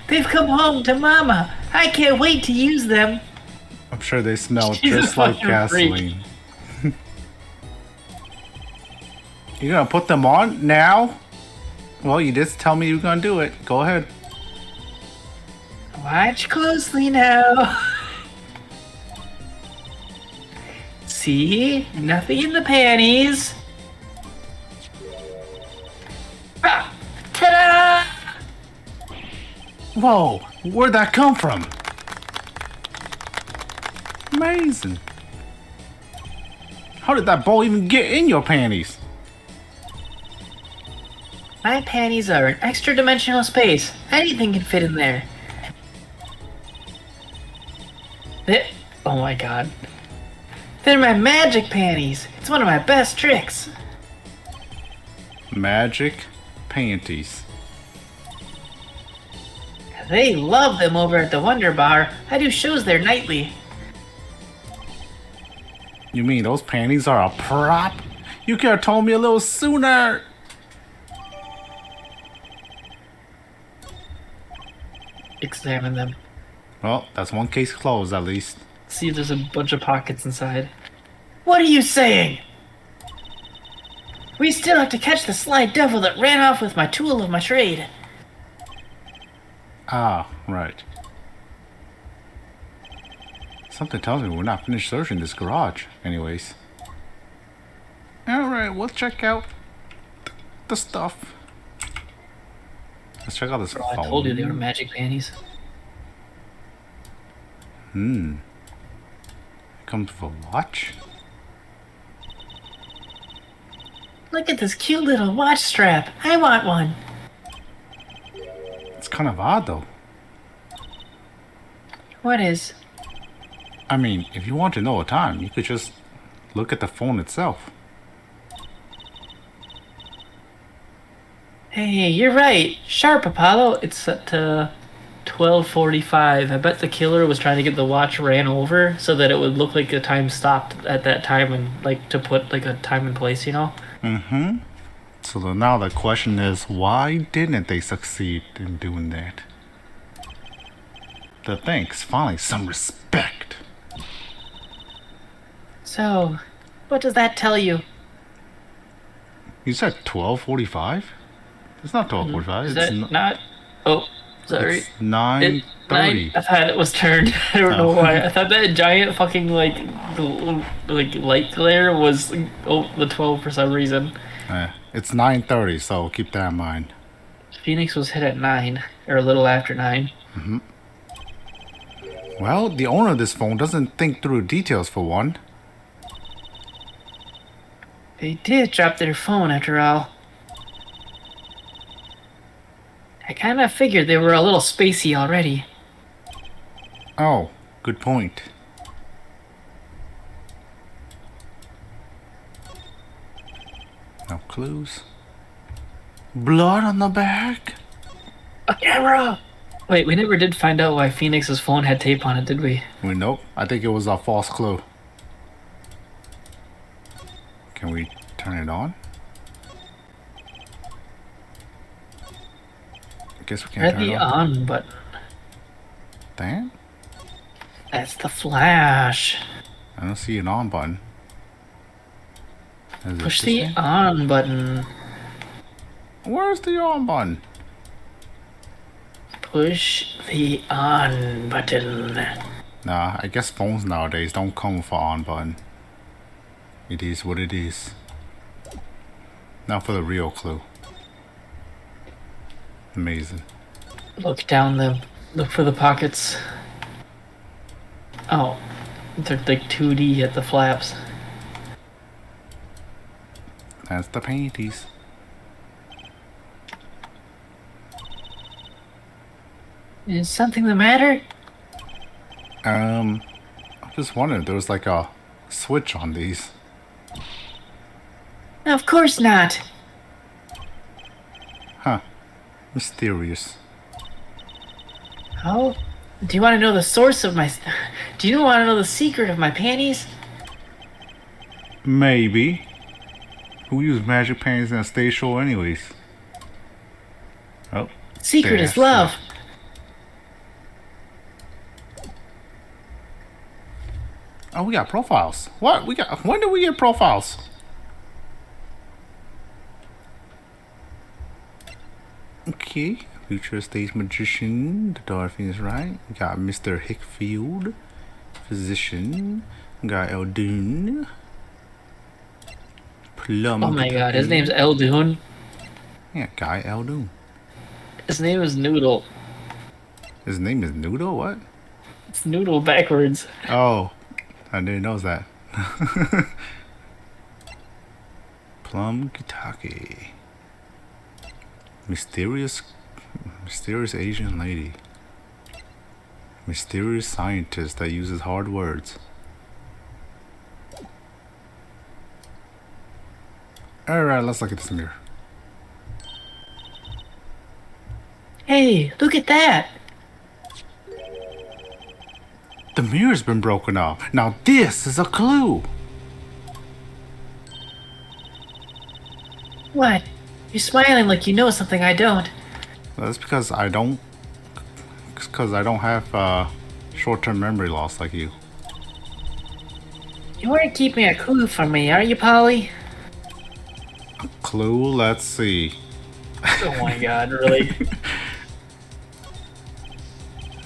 [SPEAKER 1] They've come home to Mama. I can't wait to use them.
[SPEAKER 2] I'm sure they smell
[SPEAKER 1] She's
[SPEAKER 2] just
[SPEAKER 1] a
[SPEAKER 2] like
[SPEAKER 1] fucking
[SPEAKER 2] gasoline. You gonna put them on now? Well, you just tell me you're gonna do it. Go ahead.
[SPEAKER 1] Watch closely now. See? Nothing in the panties. Ah! Ta-da!
[SPEAKER 2] Whoa, where'd that come from? Amazing. How did that ball even get in your panties?
[SPEAKER 1] My panties are an extra dimensional space. Anything can fit in there. Oh my god. They're my magic panties. It's one of my best tricks.
[SPEAKER 2] Magic panties.
[SPEAKER 1] They love them over at the Wonder Bar. I do shows there nightly.
[SPEAKER 2] You mean those panties are a prop? You could have told me a little sooner.
[SPEAKER 1] Examine them.
[SPEAKER 2] Well, that's one case closed at least.
[SPEAKER 1] See if there's a bunch of pockets inside. What are you saying? We still have to catch the sly devil that ran off with my tool of my trade.
[SPEAKER 2] Ah, right. Something tells me we're not finished searching this garage. Anyways. Alright, we'll check out the stuff. Let's check out this phone.
[SPEAKER 1] I told you they were magic panties.
[SPEAKER 2] It comes with a watch.
[SPEAKER 1] Look at this cute little watch strap. I want one.
[SPEAKER 2] It's kind of odd though.
[SPEAKER 1] What is?
[SPEAKER 2] I mean, if you want to know a time, you could just look at the phone itself.
[SPEAKER 1] Hey, you're right. Sharp, Apollo. It's set to 12:45. I bet the killer was trying to get the watch ran over so that it would look like the time stopped at that time and like to put like a time and place, you know?
[SPEAKER 2] Mm-hmm. So now the question is, why didn't they succeed in doing that? thanks. Finally, some respect.
[SPEAKER 1] So, what does that tell you?
[SPEAKER 2] You said 12:45? It's not 12:45.
[SPEAKER 1] Is
[SPEAKER 2] It's
[SPEAKER 1] that not? Oh, sorry.
[SPEAKER 2] It's 9:30.
[SPEAKER 1] I thought it was turned. I don't know why. I thought that giant fucking like light glare was the 12 for some reason.
[SPEAKER 2] It's 9:30, so keep that in mind.
[SPEAKER 1] Phoenix was hit at 9 or a little after 9.
[SPEAKER 2] Well, the owner of this phone doesn't think through details for one.
[SPEAKER 1] They did drop their phone after all. I kind of figured they were a little spacey already.
[SPEAKER 2] Oh, good point. No clues. Blood on the back?
[SPEAKER 1] A camera! Wait, we never did find out why Phoenix's phone had tape on it, did we?
[SPEAKER 2] Nope. I think it was a false clue. Can we turn it on? I guess we can't
[SPEAKER 1] Where's
[SPEAKER 2] turn
[SPEAKER 1] the
[SPEAKER 2] it on.
[SPEAKER 1] on button?
[SPEAKER 2] Damn.
[SPEAKER 1] That's the flash.
[SPEAKER 2] I don't see an on button. Is it
[SPEAKER 1] Push
[SPEAKER 2] this
[SPEAKER 1] the
[SPEAKER 2] thing?
[SPEAKER 1] on button.
[SPEAKER 2] Where's the on button?
[SPEAKER 1] Push the on button.
[SPEAKER 2] Nah, I guess phones nowadays don't come with an on button. It is what it is. Now for the real clue. Amazing.
[SPEAKER 1] Look for the pockets. Oh, they're like 2D at the flaps.
[SPEAKER 2] That's the panties.
[SPEAKER 1] Is something the matter?
[SPEAKER 2] I'm just wondering, there was like a switch on these.
[SPEAKER 1] Of course not.
[SPEAKER 2] Huh. Mysterious.
[SPEAKER 1] Oh? Do you want to know the source of my... Do you want to know the secret of my panties?
[SPEAKER 2] Maybe. Who used magic panties in a stage show anyways? Oh.
[SPEAKER 1] Secret is
[SPEAKER 2] there's
[SPEAKER 1] love.
[SPEAKER 2] Oh, we got profiles. What? When did we get profiles? Okay. Future stage magician. The dolphin is right. We got Mr. Hickfield. Physician. We got Eldoon. Plum.
[SPEAKER 1] Oh my god, his name's Eldoon.
[SPEAKER 2] Yeah, Guy Eldoon.
[SPEAKER 1] His name is Noodle.
[SPEAKER 2] His name is Noodle? What?
[SPEAKER 1] It's Noodle backwards.
[SPEAKER 2] Oh. I didn't know that. Plum Kitake. Mysterious Asian lady. Mysterious scientist that uses hard words. Alright, let's look at this mirror.
[SPEAKER 1] Hey, look at that!
[SPEAKER 2] The mirror's been broken off. Now this is a clue.
[SPEAKER 1] What? You're smiling like you know something I don't.
[SPEAKER 2] That's because I don't have short-term memory loss like you.
[SPEAKER 1] You weren't keeping a clue from me, are you, Polly?
[SPEAKER 2] Clue, let's see.
[SPEAKER 1] Oh my god, really?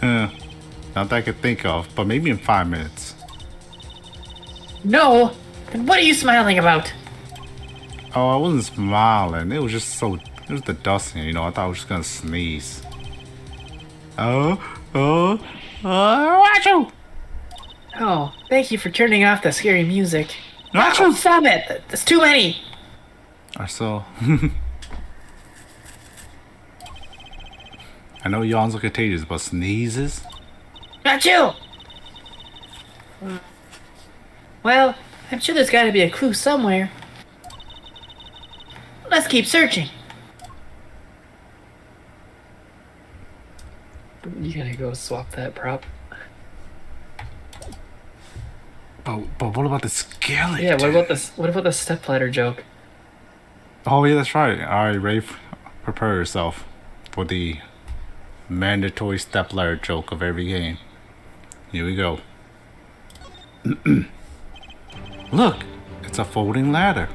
[SPEAKER 2] Not that I could think of, but maybe in 5 minutes.
[SPEAKER 1] No! Then what are you smiling about?
[SPEAKER 2] Oh, I wasn't smiling. It was just it was the dusting, you know. I thought I was just gonna sneeze. Achoo!
[SPEAKER 1] Oh, thank you for turning off the scary music.
[SPEAKER 2] Achoo!
[SPEAKER 1] Oh, stop it! There's too many!
[SPEAKER 2] I saw. I know yawns are contagious, but sneezes?
[SPEAKER 1] Achoo! Well, I'm sure there's gotta be a clue somewhere. Let's keep searching. You gotta go swap that prop.
[SPEAKER 2] But what about the skeleton?
[SPEAKER 1] Yeah, what about the stepladder joke?
[SPEAKER 2] Oh yeah, that's right. Alright, Rafe, prepare yourself for the Mandatory stepladder joke of every game. Here we go. Look, it's a folding ladder.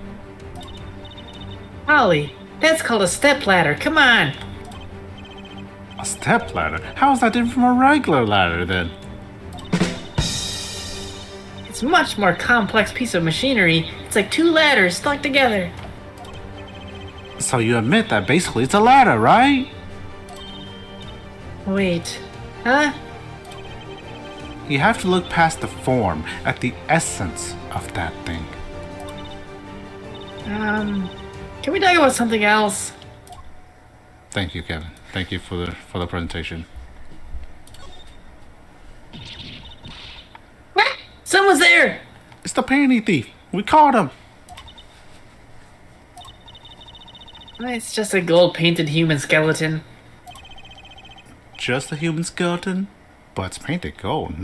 [SPEAKER 1] Ollie, that's called a stepladder. Come on.
[SPEAKER 2] A stepladder? How is that different from a regular ladder then?
[SPEAKER 1] It's a much more complex piece of machinery. It's like two ladders stuck together.
[SPEAKER 2] So you admit that basically it's a ladder, right?
[SPEAKER 1] Wait. Huh?
[SPEAKER 2] You have to look past the form, at the essence of that thing.
[SPEAKER 1] Can we talk about something else?
[SPEAKER 2] Thank you, Kevin. Thank you for the presentation.
[SPEAKER 1] Someone's there!
[SPEAKER 2] It's the panty thief. We caught him.
[SPEAKER 1] It's just a gold-painted human skeleton.
[SPEAKER 2] Just a human skeleton, but it's painted gold.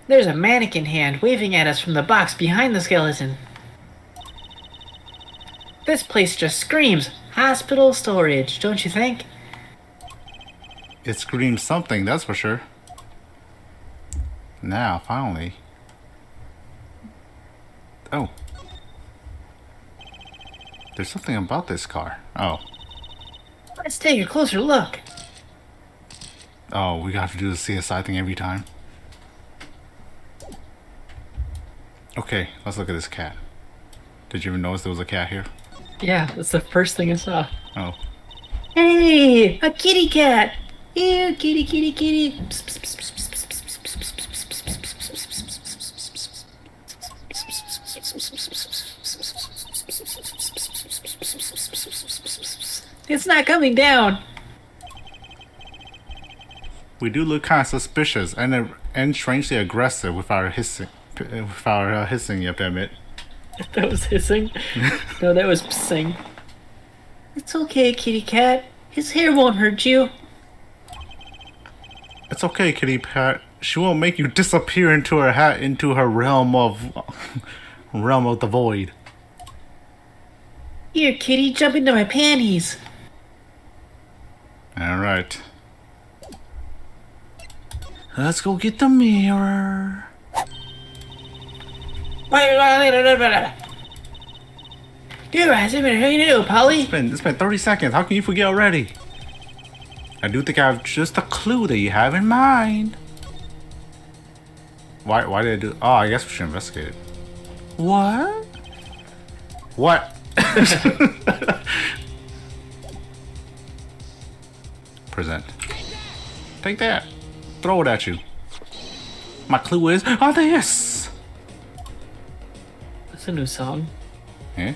[SPEAKER 1] There's a mannequin hand waving at us from the box behind the skeleton. This place just screams hospital storage, don't you think?
[SPEAKER 2] It screams something, that's for sure. Now, finally. Oh. There's something about this car. Oh.
[SPEAKER 1] Let's take a closer look.
[SPEAKER 2] Oh, we got to do the CSI thing every time. Okay, let's look at this cat. Did you even notice there was a cat here?
[SPEAKER 1] Yeah, that's the first thing I saw.
[SPEAKER 2] Oh.
[SPEAKER 1] Hey, a kitty cat! Ew, kitty, kitty, kitty. It's not coming down.
[SPEAKER 2] We do look kind of suspicious and strangely aggressive with our hissing. Hissing, you have to admit.
[SPEAKER 1] That was hissing. No, that was pissing. It's okay, kitty cat. His hair won't hurt you.
[SPEAKER 2] It's okay, kitty cat. She won't make you disappear into her realm of the void.
[SPEAKER 1] Here, kitty, jump into my panties.
[SPEAKER 2] All right. Let's go get the mirror.
[SPEAKER 1] Polly.
[SPEAKER 2] It's been 30 seconds. How can you forget already? I do think I have just a clue that you have in mind. Why did I do? Oh, I guess we should investigate it. What? What? Present. Take that. Throw it at you. My clue is this.
[SPEAKER 1] That's a new song.
[SPEAKER 2] Eh?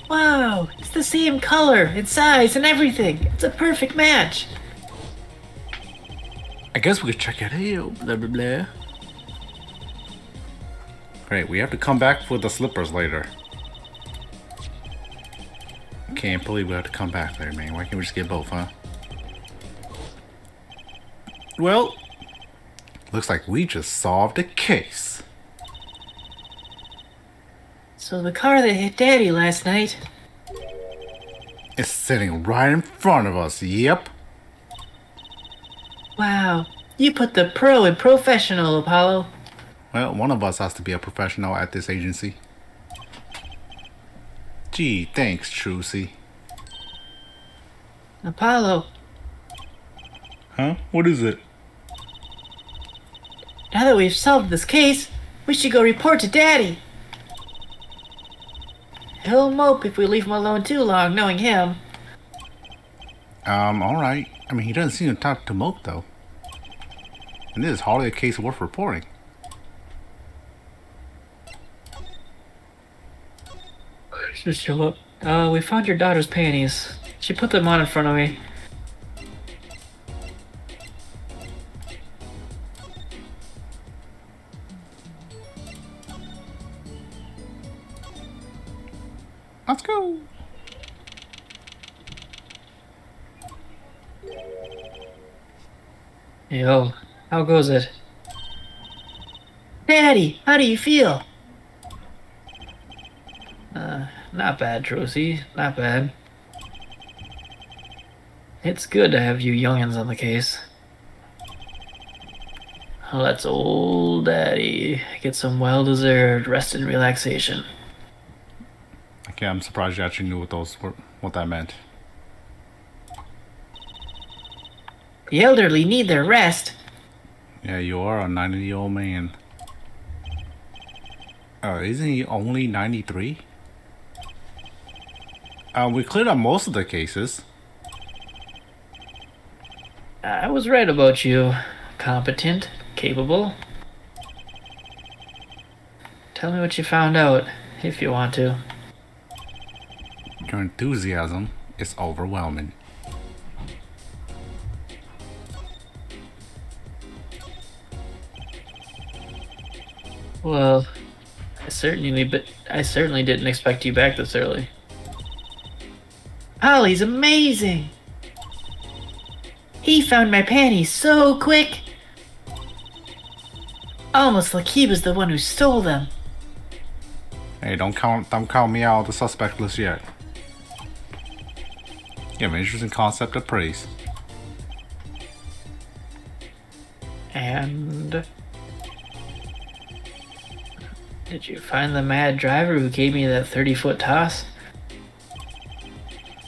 [SPEAKER 1] Wow, it's the same color and size and everything. It's a perfect match.
[SPEAKER 2] I guess we could check it out. Blah blah blah. Great, we have to come back for the slippers later. Can't believe we have to come back there, man. Why can't we just get both, huh? Well, looks like we just solved a case.
[SPEAKER 1] So the car that hit Daddy last night...
[SPEAKER 2] It's sitting right in front of us, yep.
[SPEAKER 1] Wow, you put the pro in professional, Apollo.
[SPEAKER 2] Well, one of us has to be a professional at this agency. Gee, thanks, Trucy.
[SPEAKER 1] Apollo,
[SPEAKER 2] Huh? What is it?
[SPEAKER 1] now that we've solved this case, we should go report to Daddy. He'll mope if we leave him alone too long, knowing him.
[SPEAKER 2] Alright. I mean, he doesn't seem to talk to mope, though. And this is hardly a case worth reporting.
[SPEAKER 1] Just show up. We found your daughter's panties. She put them on in front of me.
[SPEAKER 2] Let's go.
[SPEAKER 1] Yo, how goes it? Daddy, how do you feel? Not bad, Trocy. Not bad. It's good to have you youngins on the case. Let's old daddy get some well-deserved rest and relaxation.
[SPEAKER 2] Okay, I'm surprised you actually knew what that meant.
[SPEAKER 1] The elderly need their rest.
[SPEAKER 2] Yeah, you are a 90-year-old man. Isn't he only 93? We cleared up most of the cases.
[SPEAKER 1] I was right about you. Competent, capable. Tell me what you found out, if you want to.
[SPEAKER 2] Your enthusiasm is overwhelming.
[SPEAKER 1] Well, I certainly didn't expect you back this early. Ollie's amazing! He found my panties so quick! Almost like he was the one who stole them.
[SPEAKER 2] Hey, don't count me out of the suspect list yet. You have an interesting concept of praise.
[SPEAKER 1] And did you find the mad driver who gave me that 30-foot toss?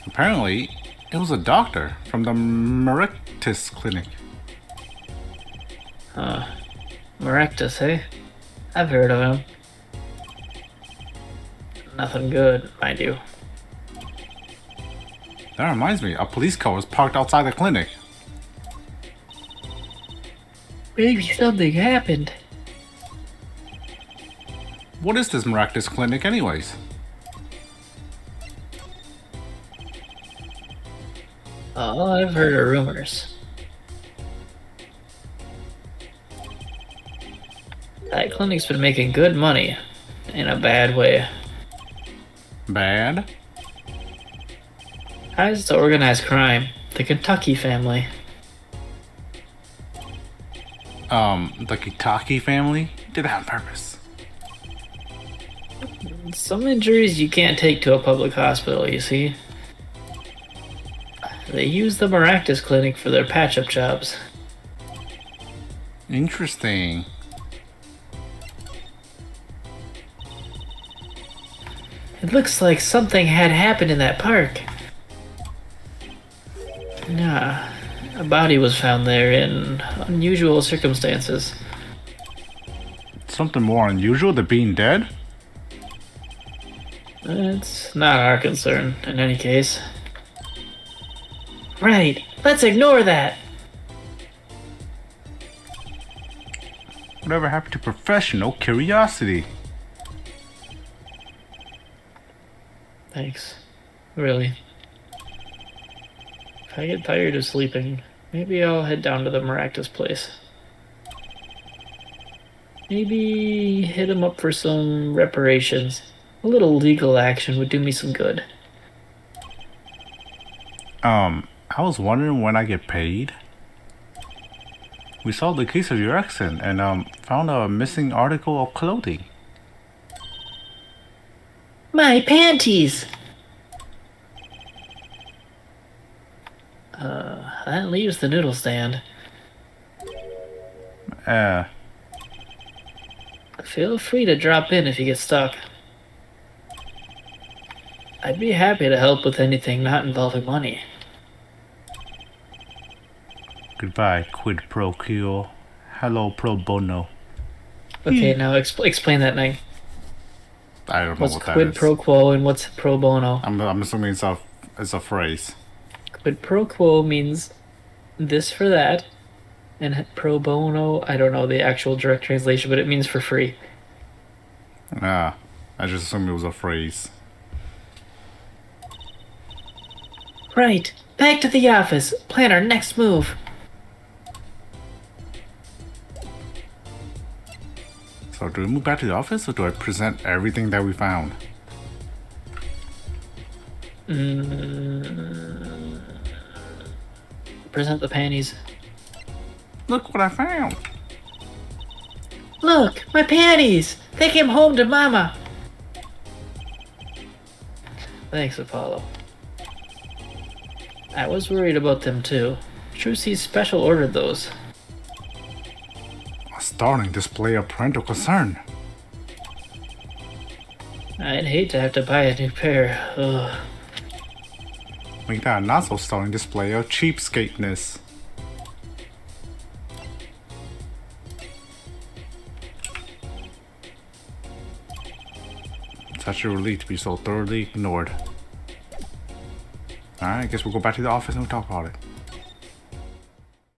[SPEAKER 2] Apparently, it was a doctor from the Merectus clinic.
[SPEAKER 1] Merectus, eh? I've heard of him. Nothing good, mind you.
[SPEAKER 2] That reminds me, a police car was parked outside the clinic.
[SPEAKER 1] Maybe something happened.
[SPEAKER 2] What is this Merectus clinic anyways?
[SPEAKER 1] Oh, I've heard of rumors. That clinic's been making good money. In a bad way.
[SPEAKER 2] Bad?
[SPEAKER 1] Ties to organized crime. The Kentucky family.
[SPEAKER 2] The Kitaki family did it on purpose.
[SPEAKER 1] Some injuries you can't take to a public hospital, you see. They use the Merectus clinic for their patch-up jobs.
[SPEAKER 2] Interesting.
[SPEAKER 1] It looks like something had happened in that park. Nah, a body was found there in unusual circumstances.
[SPEAKER 2] Something more unusual than being dead?
[SPEAKER 1] It's not our concern, in any case. Right, let's ignore that!
[SPEAKER 2] Whatever happened to professional curiosity?
[SPEAKER 1] Thanks. Really. If I get tired of sleeping, maybe I'll head down to the Merectus place. Maybe hit him up for some reparations. A little legal action would do me some good.
[SPEAKER 2] I was wondering when I get paid. We solved the case of your accident and found a missing article of clothing.
[SPEAKER 1] My panties! That leaves the noodle stand. Feel free to drop in if you get stuck. I'd be happy to help with anything not involving money.
[SPEAKER 2] Goodbye, quid pro quo. Hello, pro bono.
[SPEAKER 1] Okay, now explain that, Neng.
[SPEAKER 2] I don't know
[SPEAKER 1] What's
[SPEAKER 2] what that is.
[SPEAKER 1] quid pro quo and what's pro bono?
[SPEAKER 2] I'm assuming it's a phrase.
[SPEAKER 1] Quid pro quo means this for that, and pro bono, I don't know the actual direct translation, but it means for free.
[SPEAKER 2] I just assumed it was a phrase.
[SPEAKER 1] Right, back to the office. Plan our next move.
[SPEAKER 2] So do we move back to the office or do I present everything that we found?
[SPEAKER 1] Present the panties.
[SPEAKER 2] Look what I found!
[SPEAKER 1] Look, my panties! They came home to Mama! Thanks, Apollo. I was worried about them too. Trucy's special ordered those.
[SPEAKER 2] A startling display of parental concern.
[SPEAKER 1] I'd hate to have to buy a new pair. Ugh.
[SPEAKER 2] Make that a not so startling display of cheapskateness. Such a relief to be so thoroughly ignored. Alright, I guess we'll go back to the office and we'll talk about it.